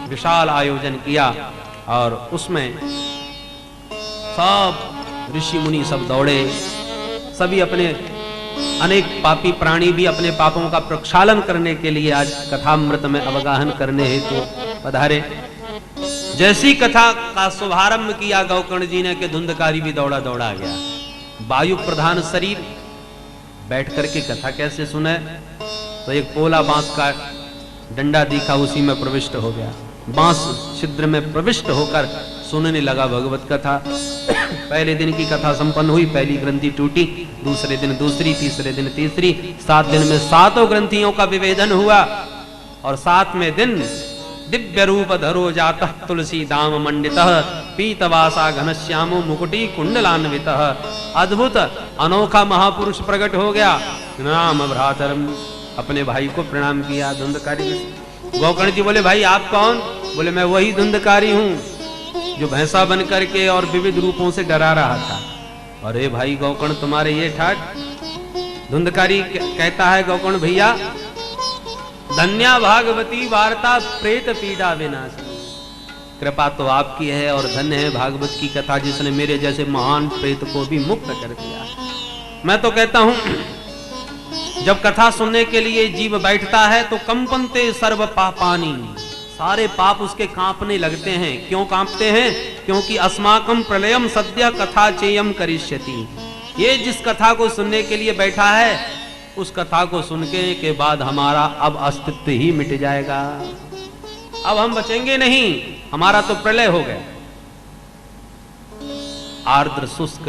विशाल आयोजन किया और उसमें सब ऋषि मुनि सब दौड़े। सभी अपने अनेक पापी प्राणी भी अपने पापों का प्रक्षालन करने के लिए आज कथामृत में अवगाहन करने हेतु पधारे। जैसी कथा का शुभारंभ किया गौकर्ण जी ने कि धुंधकारी भी दौड़ा दौड़ा गया। वायु प्रधान शरीर बैठ करके कथा कैसे सुने, तो एक पोला बांस का डंडा दिखा, उसी में प्रविष्ट हो गया। बांस छिद्र में प्रविष्ट होकर सुनने लगा भगवत कथा। पहले दिन की कथा संपन्न हुई, पहली ग्रंथि टूटी, दूसरे दिन दूसरी, तीसरे दिन तीसरी, 7 दिन में 7 ग्रंथियों का विभेदन हुआ और 7वें दिन दिव्य रूप धरो जातः तुलसी दाम मंडितः पीतवासा घनश्यामो मुकुटी कुंडलान्वितः। अद्भुत अनोखा महापुरुष प्रकट हो गया। नाम भ्रातरम, अपने भाई को प्रणाम किया धुंधकारी। गौकर्ण जी बोले भाई आप कौन? बोले मैं वही धुंधकारी हूं जो भैंसा बन करके और विविध रूपों से डरा रहा था। अरे भाई गौकर्ण तुम्हारे ये ठाट। धुंधकारी कहता है गौकर्ण भैया धन्या भागवती वार्ता प्रेत पीड़ा विनाशिनी। कृपा तो आपकी है और धन्य है भागवत की कथा जिसने मेरे जैसे महान प्रेत को भी मुक्त कर दिया। मैं तो कहता हूं जब कथा सुनने के लिए जीव बैठता है तो कंपनते सर्व पापानी, सारे पाप उसके कांपने लगते हैं। क्यों कांपते हैं? क्योंकि अस्माकम प्रलयम सद्य कथा चेयम करिष्यति। ये जिस कथा को सुनने के लिए बैठा है उस कथा को सुनने के बाद हमारा अब अस्तित्व ही मिट जाएगा, अब हम बचेंगे नहीं, हमारा तो प्रलय हो गया। आर्द्र शुष्क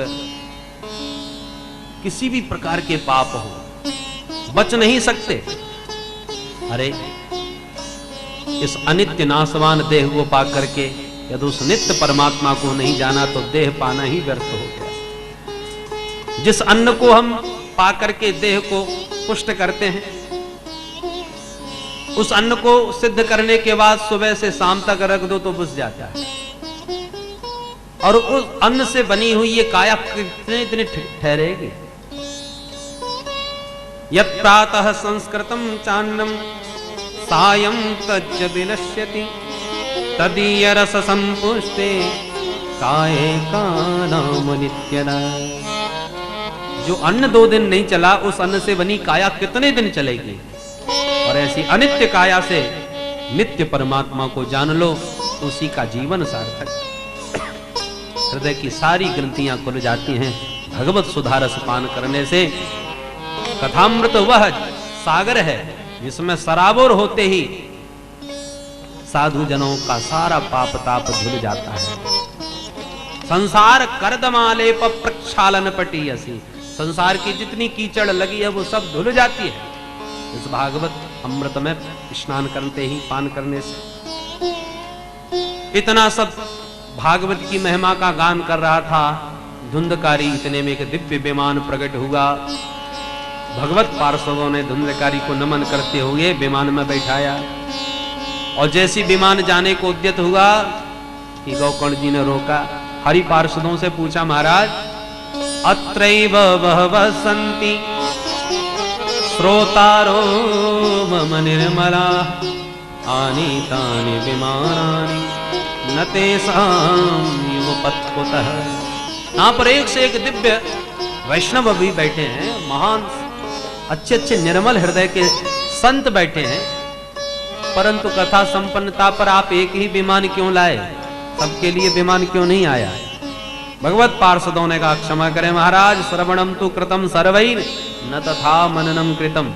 किसी भी प्रकार के पाप हो बच नहीं सकते। अरे इस अनित्य नाशवान देह को पा करके यदि उस नित्य परमात्मा को नहीं जाना तो देह पाना ही व्यर्थ हो गया। जिस अन्न को हम पा करके देह को पुष्ट करते हैं उस अन्न को सिद्ध करने के बाद सुबह से शाम तक रख दो तो बुझ जाता है। और उस अन्न से बनी हुई ये काया कितने दिन ठहरेगी। यत् प्रातः संस्कृतं चान्नम सायं तज्ज विनश्यति तदीय रस संपुष्टे काये का नाम नित्यदा। जो अन्न 2 दिन नहीं चला, उस अन्न से बनी काया कितने दिन चलेगी? और ऐसी अनित्य काया से नित्य परमात्मा को जान लो, उसी का जीवन सार्थक। हृदय की सारी ग्रंथियां खुल जाती हैं भगवत सुधारस पान करने से। कथामृत वह सागर है जिसमें सराबोर होते ही साधु जनों का सारा पाप ताप धुल जाता है। संसार कर्दमालेप प्रक्षालन पटीयसी, संसार की जितनी कीचड़ लगी है वो सब धुल जाती है इस भागवत अमृत में स्नान करते ही, पान करने से। इतना सब भागवत की महिमा का गान कर रहा था धुंधकारी, इतने में एक दिव्य विमान प्रकट हुआ। भगवत पार्षदों ने धुंधकारी को नमन करते हुए विमान में बैठाया, और जैसी विमान जाने को उद्यत हुआ कि गोकर्ण जी ने रोका। हरि पार्षदों से पूछा, महाराज अत्रैव बहवः सन्ति श्रोतारो मम निर्मला आनीतानि विमानानि न तेषां युगपत्कुतः। यहाँ पर एक से एक दिव्य वैष्णव भी बैठे हैं, महान अच्छे अच्छे निर्मल हृदय के संत बैठे हैं, परंतु कथा संपन्नता पर आप एक ही विमान क्यों लाए? सबके लिए विमान क्यों नहीं आया? भगवत पार्षदों ने कहा, क्षमा करें महाराज, श्रवणम तो कृतम सर्वैर न तथा मननम कृतम।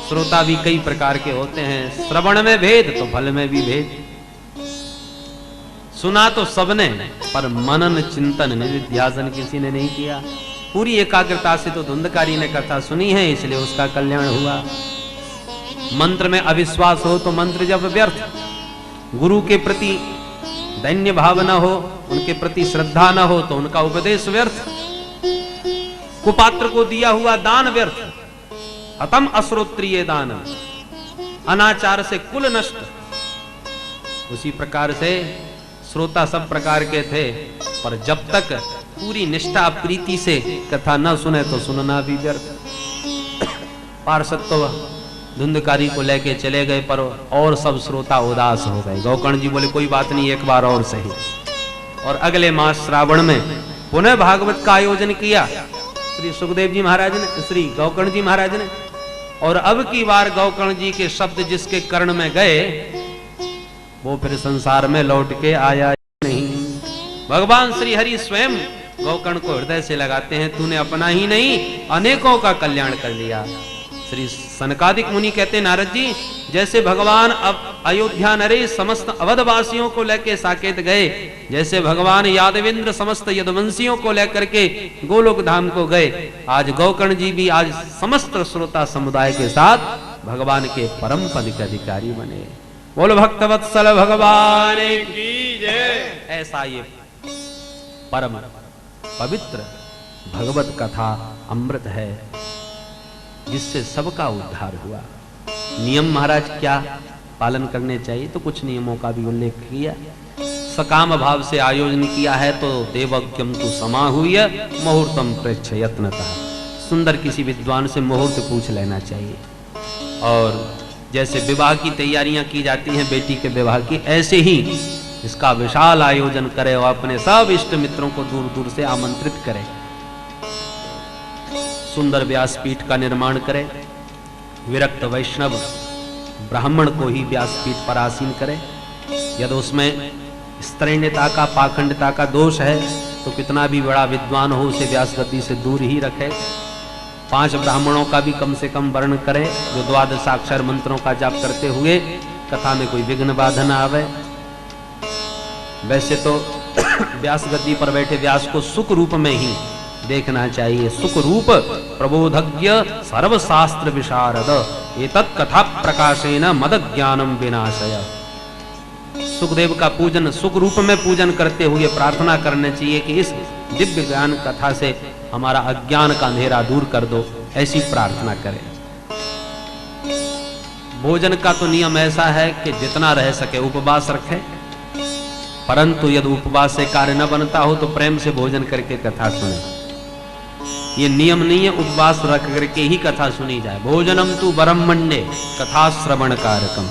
श्रोता भी कई प्रकार के होते हैं, श्रवण में भेद तो फल में भी भेद। सुना तो सबने, पर मनन चिंतन निधिध्यासन किसी ने नहीं किया। पूरी एकाग्रता से तो धुंधकारी ने कथा सुनी है, इसलिए उसका कल्याण हुआ। मंत्र में अविश्वास हो तो मंत्र जब व्यर्थ, गुरु के प्रति दैन्य भाव न हो, उनके प्रति श्रद्धा न हो तो उनका उपदेश व्यर्थ, कुपात्र को दिया हुआ दान व्यर्थ, हतम अश्रोत्रिय दान, अनाचार से कुल नष्ट। उसी प्रकार से श्रोता सब प्रकार के थे, पर जब तक पूरी निष्ठा प्रीति से कथा न सुने तो सुनना भी व्यर्थ। पार्षद तो धुंधकारी को लेके चले गए, पर और सब श्रोता उदास हो गए। गोकर्ण जी बोले, कोई बात नहीं, एक बार और सही। और अगले मास श्रावण में पुनः भागवत का आयोजन किया श्री सुखदेव जी महाराज ने, श्री गोकर्ण जी महाराज ने। और अब की बार गोकर्ण जी के शब्द जिसके कर्ण में गए वो फिर संसार में लौट के आया नहीं। भगवान श्री हरि स्वयं गोकर्ण को हृदय से लगाते हैं, तूने अपना ही नहीं अनेकों का कल्याण कर लिया। श्री सनकादिक मुनि कहते, नारद जी, जैसे भगवान अब अयोध्या नरेश समस्त अवधवासियों को लेकर साकेत गए, जैसे भगवान यादवेंद्र समस्त यदुवंशियों को लेकर के गोलोक धाम को गए, आज गोकर्ण जी भी आज समस्त श्रोता समुदाय के साथ भगवान के परम पद के अधिकारी बने। बोल भक्तवत्सल भगवान की जय। ऐसा ये परम पवित्र भगवत कथा अमृत है जिससे सबका उद्धार हुआ। नियम महाराज क्या पालन करने चाहिए, तो कुछ नियमों का भी उल्लेख किया। सकाम भाव से आयोजन किया है तो देवज्ञम तु समाहूय मुहूर्तम प्रेक्ष यत्नतः। सुंदर किसी विद्वान से मुहूर्त पूछ लेना चाहिए। और जैसे विवाह की तैयारियां की जाती हैं बेटी के विवाह की, ऐसे ही इसका विशाल आयोजन करे और अपने सब इष्ट मित्रों को दूर दूर से आमंत्रित करे। सुंदर व्यासपीठ का निर्माण करे, विरक्त वैष्णव ब्राह्मण को ही व्यासपीठ पर आसीन करे। यदि उसमें स्त्रैण्यता का, पाखंडता का दोष है तो कितना भी बड़ा विद्वान हो उसे व्यास गद्दी से दूर ही रखे। 5 ब्राह्मणों का भी कम से कम वर्ण करे जो 12 अक्षर मंत्रों का जाप करते हुए कथा में कोई विघ्न बाधा न आवे। वैसे तो व्यास गद्दी पर बैठे व्यास को सुख रूप में ही देखना चाहिए। सुख रूप प्रबोधज्ञ सर्वशास्त्र विशारद एतत् कथा प्रकाशेन मद ज्ञानम विनाशय। सुखदेव का पूजन सुख रूप में पूजन करते हुए प्रार्थना करना चाहिए कि इस दिव्य ज्ञान कथा से हमारा अज्ञान का अंधेरा दूर कर दो, ऐसी प्रार्थना करें। भोजन का तो नियम ऐसा है कि जितना रह सके उपवास रखें, परंतु यदि उपवास से कार्य न बनता हो तो प्रेम से भोजन करके कथा सुने। ये नियम नहीं है उपवास रख करके ही कथा सुनी जाए। भोजनम तु ब्रह्मण्ये कथा श्रवण कारकम।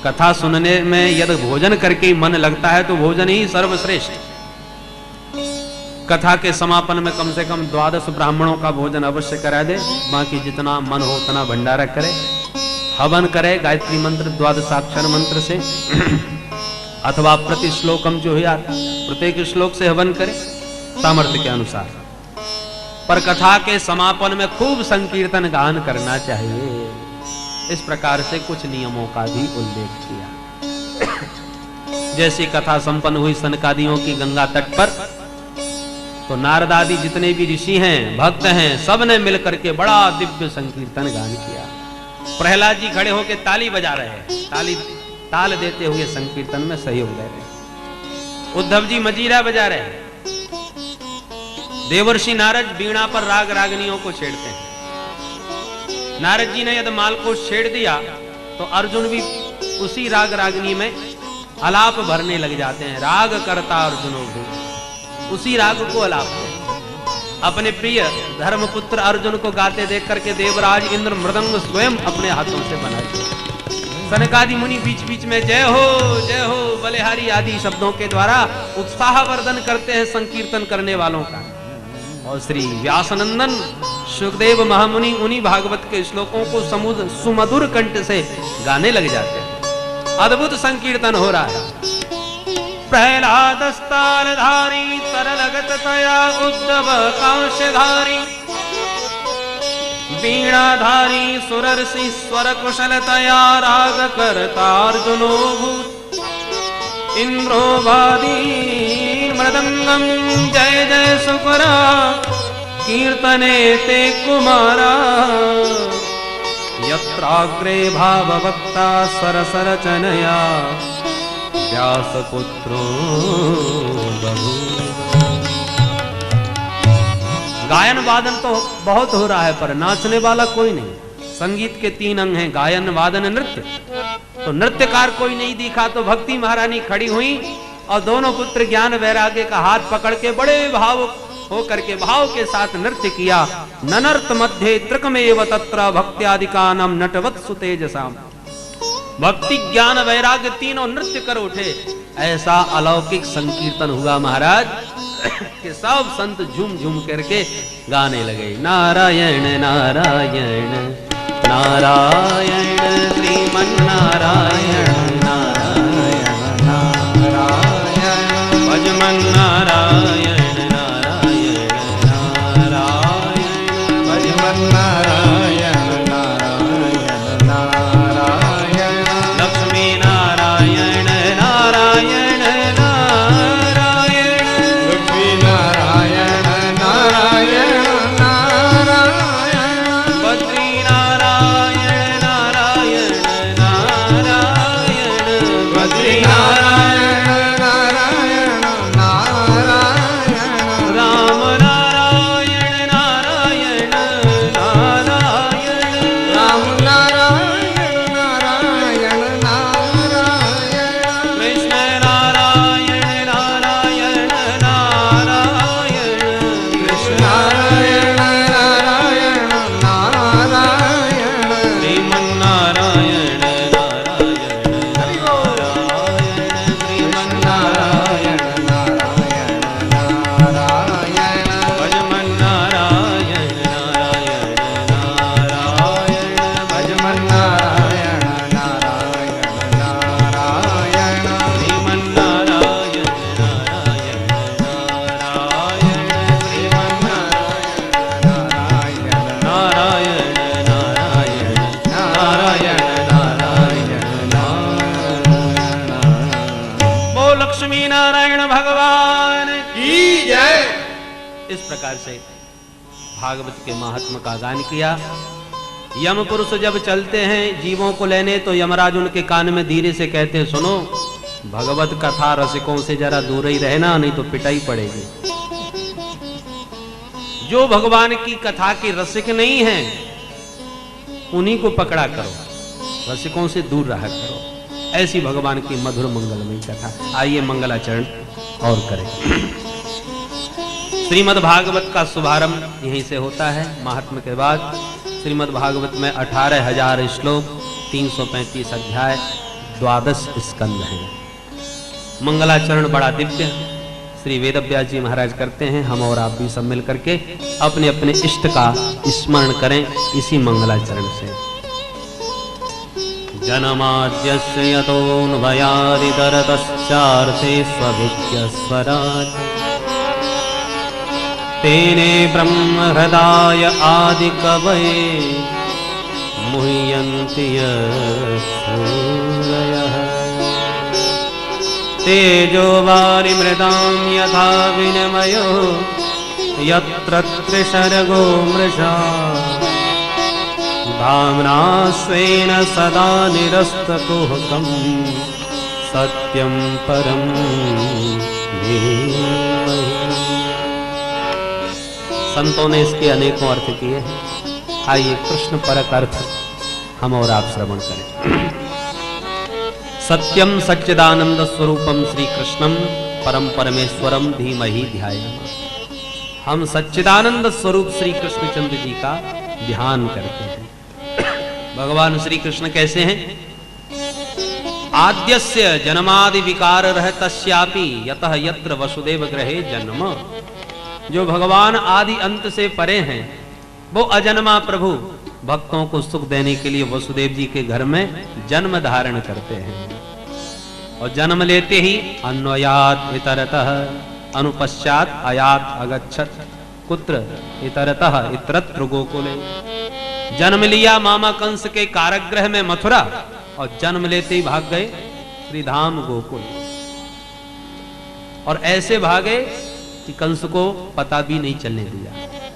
कथा सुनने में यदि भोजन करके ही मन लगता है तो भोजन ही सर्वश्रेष्ठ। कथा के समापन में कम से कम 12 ब्राह्मणों का भोजन अवश्य करा दे। बाकी जितना मन हो उतना भंडारा करे, हवन करे गायत्री मंत्र 12 मंत्र से अथवा प्रति श्लोकम जो है प्रत्येक श्लोक से हवन करे सामर्थ्य के अनुसार। पर कथा के समापन में खूब संकीर्तन गान करना चाहिए। इस प्रकार से कुछ नियमों का भी उल्लेख किया। जैसी कथा संपन्न हुई सनकादियों की गंगा तट पर, तो नारद आदि जितने भी ऋषि हैं, भक्त हैं, सब ने मिलकर के बड़ा दिव्य संकीर्तन गान किया। प्रहलाद जी खड़े होकर ताली बजा रहे हैं, ताल देते हुए संकीर्तन में सहयोग दे रहे। उद्धव जी मजीरा बजा रहे हैं। देवर्षि नारद बीणा पर राग रागनियों को छेड़ते हैं। नारद जी ने यदि माल को छेड़ दिया तो अर्जुन भी उसी राग रागनी में आलाप भरने लग जाते हैं। राग करता अर्जुनों को, उसी राग को आलाप। अपने प्रिय धर्मपुत्र अर्जुन को गाते देख करके देवराज इंद्र मृदंग स्वयं अपने हाथों से बनाते। सनकादि मुनि बीच बीच में जय हो बलिहारी आदि शब्दों के द्वारा उत्साहवर्धन करते हैं संकीर्तन करने वालों का। और श्री व्यासनंदन सुखदेव महामुनि उन्हीं भागवत के श्लोकों को सुमधुर कंठ से गाने लग जाते हैं। अद्भुत संकीर्तन हो रहा है। प्रहलाद स्थानधारी तरलगत तया उद्धव कांशधारी वीणाधारी सुरर्षि स्वर कुशलतया राग करता अर्जुनो भूत इंद्रो वादी मृदंगम जय जय सुकरा कीर्तने ते कुमारा यत्राग्रे भाववक्ता सरसरचनया व्यासपुत्रो बहु। गायन वादन तो बहुत हो रहा है पर नाचने वाला कोई नहीं। संगीत के 3 अंग हैं, गायन वादन नृत्य। तो नृत्यकार कोई नहीं दिखा तो भक्ति महारानी खड़ी हुई और दोनों पुत्र ज्ञान वैराग्य का हाथ पकड़ के बड़े भाव होकर के भाव के साथ नृत्य किया। ननर्त मध्य त्रिकमेव तत्र भक्त्यादिकानां नटवत सुतेजसाम। भक्ति ज्ञान वैराग्य तीनों नृत्य कर उठे। ऐसा अलौकिक संकीर्तन हुआ महाराज कि सब संत झूम झूम करके गाने लगे। नारायण नारायण नारायण श्रीमन्नारायण नारायण नारायण भजमन नारायण नारायण नारायण भजमन नारायण नारायण नारायण लक्ष्मी नारायण नारायण नारायण लक्ष्मी नारायण नारायण नारायण बद्री नारायण नारायण नारायण बद्री नारायण नारायण नारायण राम नारायण नारायण नारायण राम नारायण नारायण नारायण कृष्ण नारायण नारायण नारायण कृष्ण नारायण नारायण नारायण श्रीमन नारायण नारायण नारायण श्रीमन नारायण नारायण नारायण भजमन नारायण नारायण नारायण भजमन नारायण नारायण नारायण श्रीमन नारायण नारायण नारायण श्रीमन नारायण नारायण नारायण नारायण नारायण नारायण। बोल लक्ष्मी नारायण भगवान की जय। इस प्रकार से भागवत के महात्मा का गान किया। यम पुरुष जब चलते हैं जीवों को लेने तो यमराज उनके कान में धीरे से कहते हैं, सुनो भगवत कथा रसिकों से जरा दूर ही रहना, नहीं तो पिटाई पड़ेगी। जो भगवान की कथा के रसिक नहीं हैं उन्हीं को पकड़ा करो, रसिकों से दूर रहा करो। ऐसी भगवान की मधुर मंगलमयी कथा। आइए मंगलाचरण और करें। श्रीमद् भागवत का शुभारंभ यहीं से होता है। महात्मा के बाद श्रीमद् भागवत में 18,000 श्लोक, 335 अध्याय, 12 स्कंद हैं। मंगलाचरण बड़ा दिव्य श्री वेदव्यास जी महाराज करते हैं, हम और आप भी सब मिल करके अपने अपने इष्ट का स्मरण करें इसी मंगलाचरण से। जन्माद्यस्य यतोऽन्वयादितरतश्चार्थे स्वभिज्ञस्वराट् तेने ब्रह्म हृदय आदिकवये मुह्यन्ति यत्सूरयः तेजो वारिमृदां यथा विनिमयो यत्र त्रिसर्गो मृषा धाम्ना स्वेन सदा निरस्तकुहकं सत्यं परं धीमहि। संतों ने इसके अनेकों अर्थ किए हैं। आइए कृष्ण परक अर्थ हम और आप श्रवण करें। सत्यम सच्चिदानंद स्वरूपम श्री कृष्णम परम परमेश्वरम धीमहि ध्यायामः। हम सच्चिदानंद स्वरूप श्री कृष्णचंद्र जी का ध्यान करते हैं। भगवान श्री कृष्ण कैसे हैं? आद्यस्य जन्मादि विकार रहतस्यापि यतः यत्र वसुदेव गृहे जन्म। जो भगवान आदि अंत से परे हैं वो अजन्मा प्रभु भक्तों को सुख देने के लिए वसुदेव जी के घर में जन्म धारण करते हैं। और जन्म लेते ही अन्वयात इतरतः अनुपश्चात आयात अगच्छत कुत्र इतरतः इतरत्र गोकुले। जन्म लिया मामा कंस के कारागृह में मथुरा और जन्म लेते ही भाग गए श्री धाम गोकुल। और ऐसे भागे कि कंस को पता भी नहीं चलने दिया।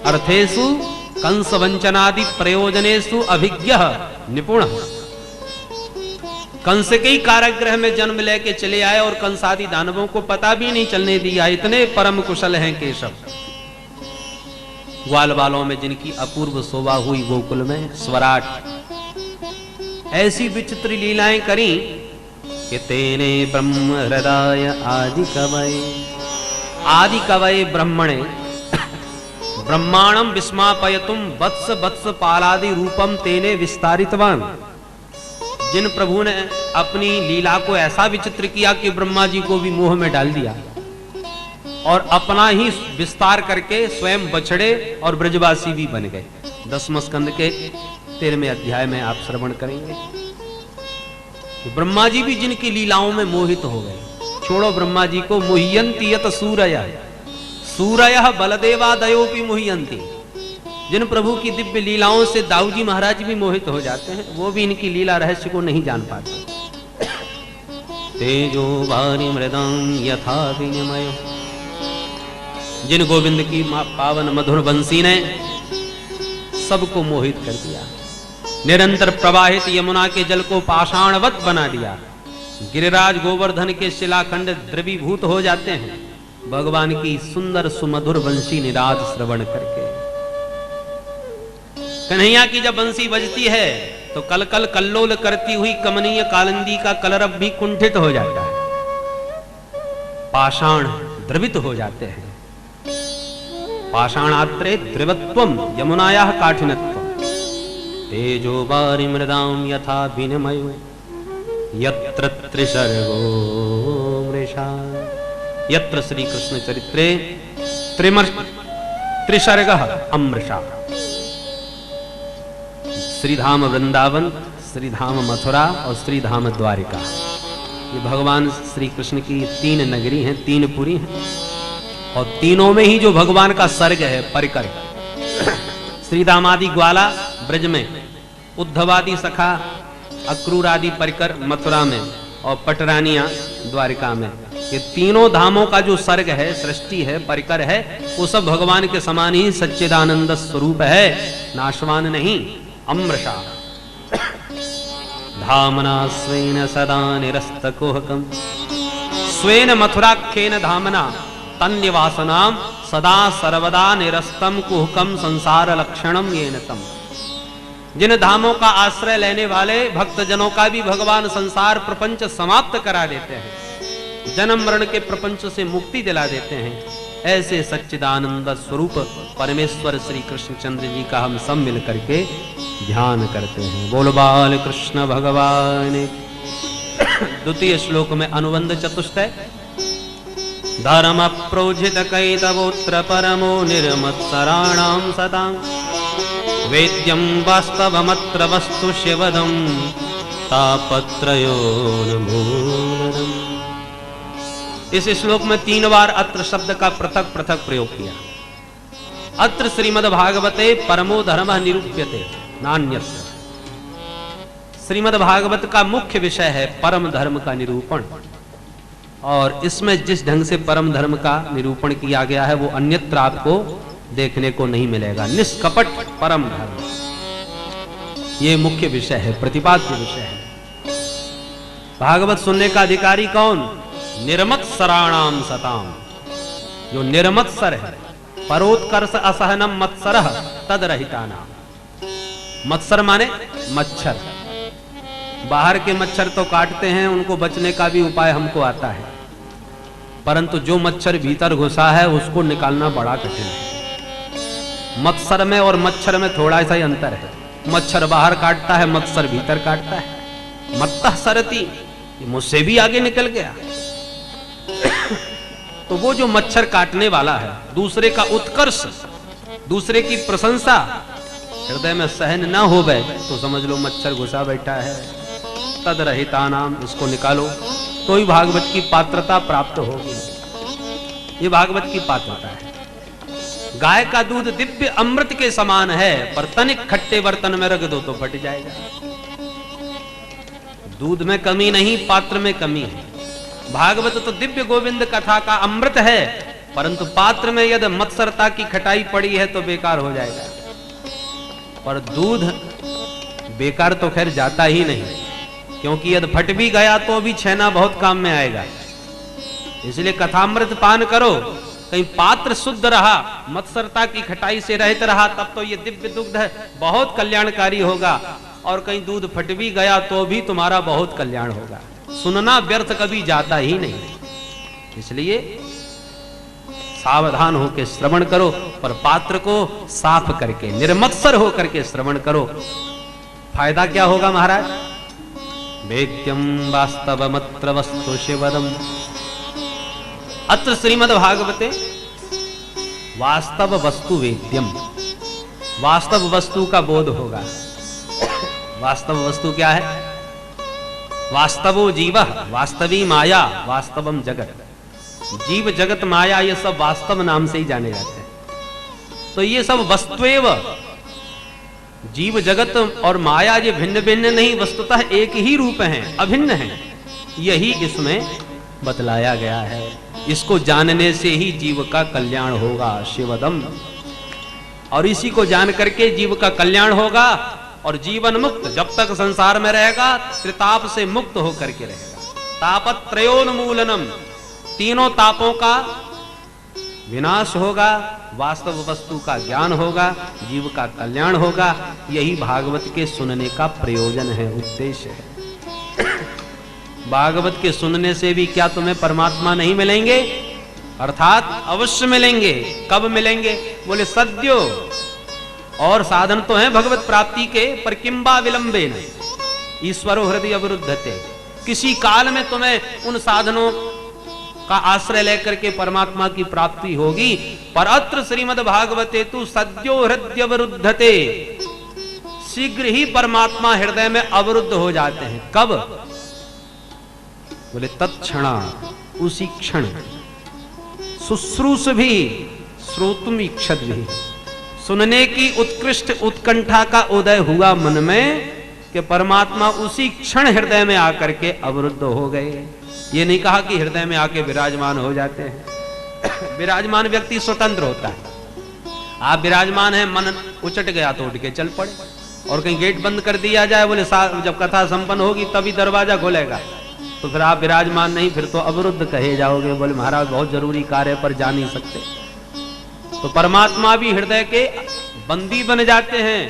अर्थेषु कंस वंचनादि प्रयोजनेषु अभिज्ञः निपुण। कंस के ही कारागृह में जन्म लेके चले आए और कंसादि दानवों को पता भी नहीं चलने दिया। इतने परम कुशल हैं केशव। ग्वाल बालों में जिनकी अपूर्व शोभा हुई गोकुल में स्वराट। ऐसी विचित्र लीलाएं करी कि तेने ब्रह्म हृदय आदि कवये। आदि कवये ब्रह्मणे ब्रह्मांडम विस्मापयतुम वत्स वत्स पालादि रूपम तेने विस्तारितवान। जिन प्रभु ने अपनी लीला को ऐसा विचित्र किया कि ब्रह्मा जी को भी मोह में डाल दिया और अपना ही विस्तार करके स्वयं बछड़े और ब्रजवासी भी बन गए। 10वें स्कंद के 13वें अध्याय में आप श्रवण करेंगे कि ब्रह्मा जी भी जिनकी लीलाओं में मोहित हो गए। छोड़ो ब्रह्मा जी को, मुह्यन्ति यत सूरयः सूरयः बलदेवादयोपि मुह्यन्ति। जिन प्रभु की दिव्य लीलाओं से दाऊजी महाराज भी मोहित हो जाते हैं, वो भी इनकी लीला रहस्य को नहीं जान पाते। तेजो वारि मृदां यथा विनिमयो। जिन गोविंद की पावन मधुर बंसी ने सबको मोहित कर दिया। निरंतर प्रवाहित यमुना के जल को पाषाणवत बना दिया। गिरिराज गोवर्धन के शिलाखंड द्रवीभूत हो जाते हैं भगवान की सुंदर सुमधुर बंसी निराज श्रवण करके। कन्हैया की जब बंसी बजती है तो कल कल कल्लोल करती हुई कमनीय कालिंदी का कलरव भी कुंठित हो जाता है। पाषाण द्रवित हो जाते हैं। पाषाणात्रे द्रवत्वम यमुनायाः काठिनत्वम। तेजो वारि मृदां यथा विनिमयो यत्र त्रिसर्गो मृषा। यत्र श्री कृष्ण चरित्रे त्रिसर्गः अमृषा। श्रीधाम वृंदावन, श्रीधाम मथुरा और श्रीधाम द्वारिका, ये भगवान श्री कृष्ण की 3 नगरी हैं, 3 पुरी हैं। और तीनों में ही जो भगवान का सर्ग है परिकर। श्रीधामादि ग्वाला ब्रज में, उद्धवादि सखा अक्रूर आदि परिकर मथुरा में और पटरानिया द्वारिका में। ये तीनों धामों का जो सर्ग है, सृष्टि है, परिकर है, वो सब भगवान के समान ही सच्चिदानंद स्वरूप है, नाशवान नहीं। अमृषा धामना स्वेन सदा निरस्तकुहकम। स्वेन मथुराख्येन धामना तन्निवासनाम सदा सर्वदा निरस्तम कुहकम संसार लक्षणम येन तम। जिन धामों का आश्रय लेने वाले भक्तजनों का भी भगवान संसार प्रपंच समाप्त करा देते हैं, जन्म मरण के प्रपंच से मुक्ति दिला देते हैं, ऐसे सच्चिदानंद स्वरूप परमेश्वर श्री कृष्णचंद्र जी का हम सब मिल करके ध्यान करते हैं। बोल बाल कृष्ण भगवान। द्वितीय श्लोक में अनुबंध चतुष्टय धर्म प्रोजित कैतवोत्र परमो निर्मत्सराणां सतां वेद्यं वास्तवमत्र वस्तु शिवदं तापत्रयोन्मूलनम्। इस श्लोक में 3 बार अत्र शब्द का पृथक पृथक प्रयोग किया। अत्र श्रीमद्भागवते परमो धर्म निरूप्यते नान्यत्र। श्रीमद्भागवत का मुख्य विषय है परम धर्म का निरूपण, और इसमें जिस ढंग से परम धर्म का निरूपण किया गया है वो अन्यत्र आपको देखने को नहीं मिलेगा। निष्कपट परम धर्म, ये मुख्य विषय है, प्रतिपाद्य विषय है। भागवत सुनने का अधिकारी कौन? निर्मत्सराणाम सताम, जो निर्मत्सर है। परोत्कर्ष असहनम मत्सरः तदरहितानाम। मत्सर माने मच्छर। बाहर के मच्छर तो काटते हैं, उनको बचने का भी उपाय हमको आता है, परंतु जो मच्छर भीतर घुसा है उसको निकालना बड़ा कठिन है। मत्सर में और मच्छर में थोड़ा सा ही अंतर है। मच्छर बाहर काटता है, मत्सर भीतर काटता है। मत्तः सरती, मुझसे भी आगे निकल गया। तो वो जो मच्छर काटने वाला है, दूसरे का उत्कर्ष, दूसरे की प्रशंसा हृदय में सहन न हो गए तो समझ लो मच्छर घुसा बैठा है। तदरहिता नाम, इसको निकालो तो ही भागवत की पात्रता प्राप्त होगी। ये भागवत की पात्रता है। गाय का दूध दिव्य अमृत के समान है, पर तनिक खट्टे बर्तन में रख दो तो फट जाएगा। दूध में कमी नहीं, पात्र में कमी है। भागवत तो दिव्य गोविंद कथा का अमृत है, परंतु पात्र में यदि मत्सरता की खटाई पड़ी है तो बेकार हो जाएगा। पर दूध बेकार तो खैर जाता ही नहीं, क्योंकि यदि फट भी गया तो भी छेना बहुत काम में आएगा। इसलिए कथामृत पान करो, कहीं पात्र शुद्ध रहा, मत्सरता की खटाई से रहित रहा, तब तो ये दिव्य दुग्ध बहुत कल्याणकारी होगा। और कहीं दूध फट भी गया तो भी तुम्हारा बहुत कल्याण होगा। सुनना व्यर्थ कभी जाता ही नहीं, इसलिए सावधान होकर श्रवण करो, पर पात्र को साफ करके निर्मत्सर होकर के श्रवण करो। फायदा क्या होगा महाराज? वेद्यम वास्तवमत्र वस्तु शिवदम। अत्र श्रीमद्भागवते वास्तव वस्तु वेद्यम, वास्तव वस्तु का बोध होगा। वास्तव वस्तु क्या है? वास्तवो जीव, वास्तवी माया, वास्तवम जगत। जीव जगत माया ये सब वास्तव नाम से ही जाने जाते हैं। तो ये सब वस्तुएव, जीव जगत और माया ये भिन्न भिन्न नहीं, वस्तुतः एक ही रूप हैं, अभिन्न हैं। यही इसमें बतलाया गया है। इसको जानने से ही जीव का कल्याण होगा, शिवदम। और इसी को जान करके जीव का कल्याण होगा, और जीवन मुक्त जब तक संसार में रहेगा त्रिताप से मुक्त होकर के रहेगा। तापत्रयोन्मूलनम, तीनों तापों का विनाश होगा, वास्तव वस्तु का ज्ञान होगा, जीव का कल्याण होगा। यही भागवत के सुनने का प्रयोजन है, उद्देश्य है। भागवत के सुनने से भी क्या तुम्हें परमात्मा नहीं मिलेंगे? अर्थात अवश्य मिलेंगे। कब मिलेंगे? बोले सद्यो। और साधन तो हैं भगवत प्राप्ति के, पर किंबा विलंबेन ईश्वरो हृदय अवरुद्धते। किसी काल में तुम्हें उन साधनों का आश्रय लेकर के परमात्मा की प्राप्ति होगी। पर अत्र श्रीमद् भागवते तु सद्यो हृदय अवरुद्धते, शीघ्र ही परमात्मा हृदय में अवरुद्ध हो जाते हैं। कब? बोले तत्क्षणा, उसी क्षण। शुश्रूष भी श्रोतुम इच्छत भी, सुनने की उत्कृष्ट उत्कंठा का उदय हुआ मन में कि परमात्मा उसी क्षण हृदय में आकर के अवरुद्ध हो गए। ये नहीं कहा कि हृदय में आके विराजमान हो जाते हैं। विराजमान व्यक्ति स्वतंत्र होता है। आप विराजमान हैं, मन उचट गया तो उठ के चल पड़े। और कहीं गेट बंद कर दिया जाए, बोले जब कथा संपन्न होगी तभी दरवाजा खोलेगा, तो फिर आप विराजमान नहीं, फिर तो अवरुद्ध कहे जाओगे। बोले महाराज बहुत जरूरी कार्य पर जा नहीं सकते। तो परमात्मा भी हृदय के बंदी बन जाते हैं।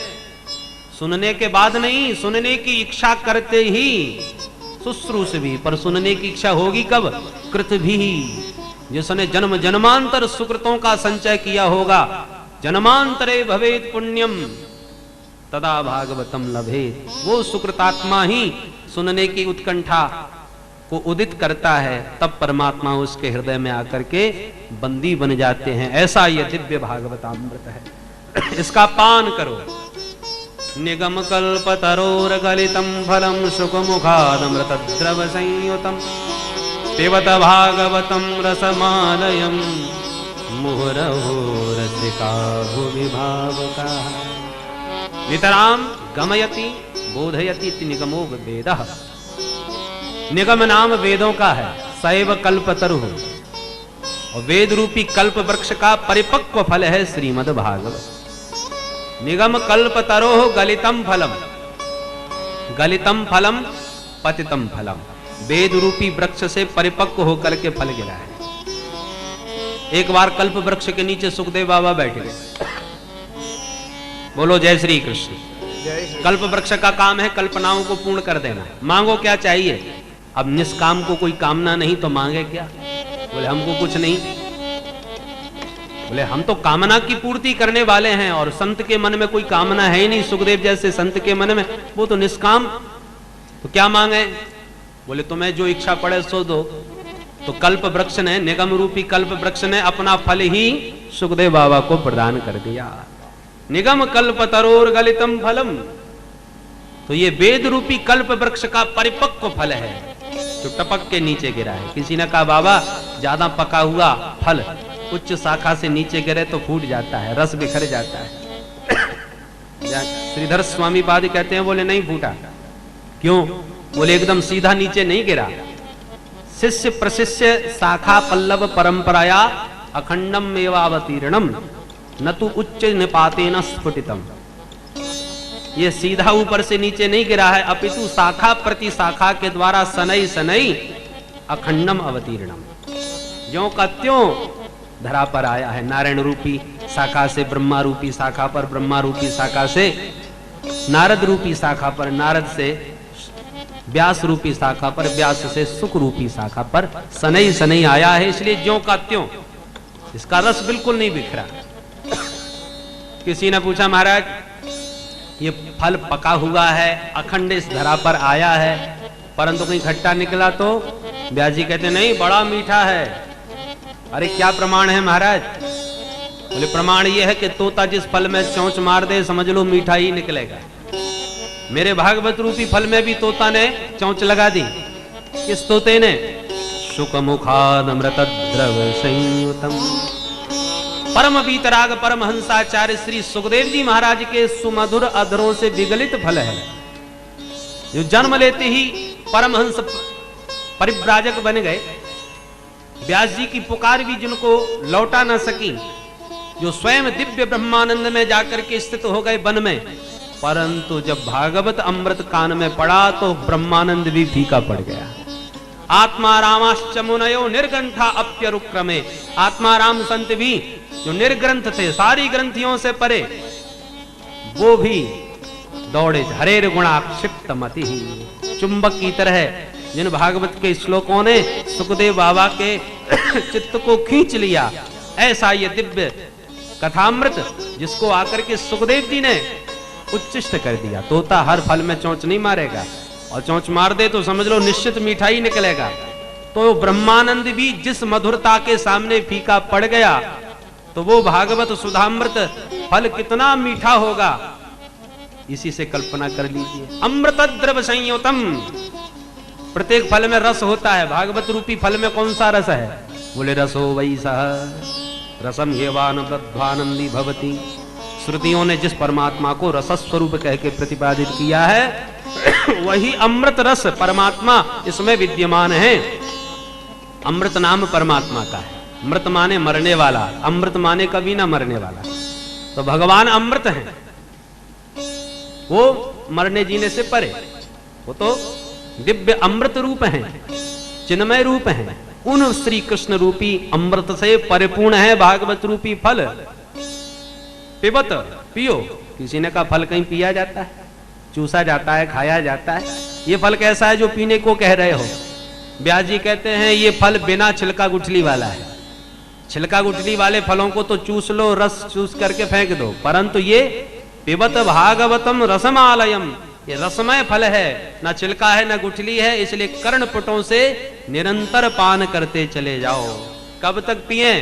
सुनने के बाद नहीं, सुनने की इच्छा करते ही शुश्रूष भी। पर सुनने की इच्छा होगी कब? कृत भी, जिसने जन्म जन्मांतर सुकृतों का संचय किया होगा। जन्मांतरे भवेत पुण्यम तदा भागवतम लभेत। वो सुकृतात्मा ही सुनने की उत्कंठा को उदित करता है, तब परमात्मा उसके हृदय में आकर के बंदी बन जाते हैं। ऐसा ये दिव्य भागवतामृत है। इसका पान करो। निगम कल्पतरोर गलितम फलम सुखमुखादमृत द्रव संयुतम पिबत भागवतम रसमालयम मुहुरहो रसिका भुवि भावुका। नितराम गमयति बोधयति इति निगमो वेदः। निगम नाम वेदों का है, सैव कल्पतरु, और वेद रूपी कल्प वृक्ष का परिपक्व फल है श्रीमद् भागवत। निगम कल्पतरोः गलितम फलम, गलितम फलम पतितम फलम। वेद रूपी वृक्ष से परिपक्व होकर के फल गिरा है। एक बार कल्प वृक्ष के नीचे सुखदेव बाबा बैठ गए। बोलो जय श्री कृष्ण। कल्प वृक्ष का काम है कल्पनाओं को पूर्ण कर देना। मांगो क्या चाहिए? अब निष्काम को कोई कामना नहीं तो मांगे क्या? बोले हमको कुछ नहीं। बोले हम तो कामना की पूर्ति करने वाले हैं, और संत के मन में कोई कामना है ही नहीं। सुखदेव जैसे संत के मन में, वो तो निष्काम, तो क्या मांगे? बोले तुम्हें जो इच्छा पड़े सो दो। तो कल्प वृक्ष ने, निगम रूपी कल्प वृक्ष ने अपना फल ही सुखदेव बाबा को प्रदान कर दिया। निगम कल्पतरोर गलितम फलम, तो ये वेद रूपी कल्प वृक्ष का परिपक्व फल है जो टपक के नीचे गिरा है। किसी ने कहा बाबा ज्यादा पका हुआ फल उच्च शाखा से नीचे गिरे तो फूट जाता है, रस बिखर जाता है। श्रीधर स्वामी पाद कहते हैं, बोले नहीं फूटा। क्यों? बोले एकदम सीधा नीचे नहीं गिरा। शिष्य प्रशिष्य शाखा पल्लव परंपराया अखंडम एवावतीर्णम न तो उच्च निपातेन स्फुटितम। ये सीधा ऊपर से नीचे नहीं गिरा है, अपितु शाखा प्रति शाखा के द्वारा सनई सनई अखंडम अवतीर्णम, ज्यों का त्यों धरा पर आया है। नारायण रूपी शाखा से ब्रह्मा रूपी शाखा पर, ब्रह्मा रूपी शाखा से नारद रूपी शाखा पर, नारद से व्यास रूपी शाखा पर, व्यास से सुख रूपी शाखा पर सनई सनई आया है। इसलिए ज्यों का त्यों, इसका रस बिल्कुल नहीं बिखरा। किसी ने पूछा महाराज ये फल पका हुआ है, अखंड इस धरा पर आया है, परंतु कहीं खट्टा निकला तो? व्यास जी कहते नहीं बड़ा मीठा है। अरे क्या प्रमाण है महाराज? बोले प्रमाण ये है कि तोता जिस फल में चोंच मार दे समझ लो मीठा ही निकलेगा। मेरे भागवत रूपी फल में भी तोता ने चोंच लगा दी। किस तोते ने? सुखमुखाद अमृत द्रव संयुतम। परम वीतराग परमहंसाचार्य श्री सुखदेव जी महाराज के सुमधुर अधरों से विगलित फल है, जो जन्म लेते ही परमहंस परिव्राजक बन गए। व्यास जी की पुकार भी जिनको लौटा न सकी, जो स्वयं दिव्य ब्रह्मानंद में जाकर के स्थित हो गए वन में, परंतु जब भागवत अमृत कान में पड़ा तो ब्रह्मानंद भी फीका पड़ गया। आत्मा रामाश्च मुनयो निर्गंथा अप्यरुक्रमे। आत्मा राम संत भी जो निर्ग्रंथ थे, सारी ग्रंथियों से परे, वो भी दौड़े। हरेर गुणा क्षिप्त मति, चुंबक की तरह जिन भागवत के श्लोकों ने सुखदेव बाबा के चित्त को खींच लिया, ऐसा ये दिव्य कथामृत जिसको आकर के सुखदेव जी ने उच्चिष्ट कर दिया। तोता हर फल में चोंच नहीं मारेगा, और चोंच मार दे तो समझ लो निश्चित मिठाई निकलेगा। तो ब्रह्मानंद भी जिस मधुरता के सामने फीका पड़ गया, तो वो भागवत सुधामृत फल कितना मीठा होगा, इसी से कल्पना कर लीजिए। अमृत द्रव संयुतम, प्रत्येक फल में रस होता है। भागवत रूपी फल में कौन सा रस है? बोले रसो वही सह रसम हेवान ब्रध्वानंदी भवती। श्रुतियों ने जिस परमात्मा को रसस्वरूप कह के प्रतिपादित किया है, वही अमृत रस परमात्मा इसमें विद्यमान है। अमृत नाम परमात्मा का है। मृत माने मरने वाला, अमृत माने कभी ना मरने वाला। तो भगवान अमृत है, वो मरने जीने से परे, वो तो दिव्य अमृत रूप है, चिन्मय रूप है। उन श्री कृष्ण रूपी अमृत से परिपूर्ण है भागवत रूपी फल। पिबत, पियो। किसी ने कहा फल कहीं पिया जाता है, चूसा जाता है, खाया जाता है? ये फल कैसा है जो पीने को कह रहे हो? व्यास जी कहते हैं ये फल बिना छिलका गुठली वाला है। छिलका गुठली वाले फलों को तो चूस लो, रस चूस करके फेंक दो, परंतु ये पिबत भागवतम रसमालयम, ये रसमय फल है, ना छिलका है ना गुठली है, इसलिए कर्णपुटों से निरंतर पान करते चले जाओ। कब तक पिए?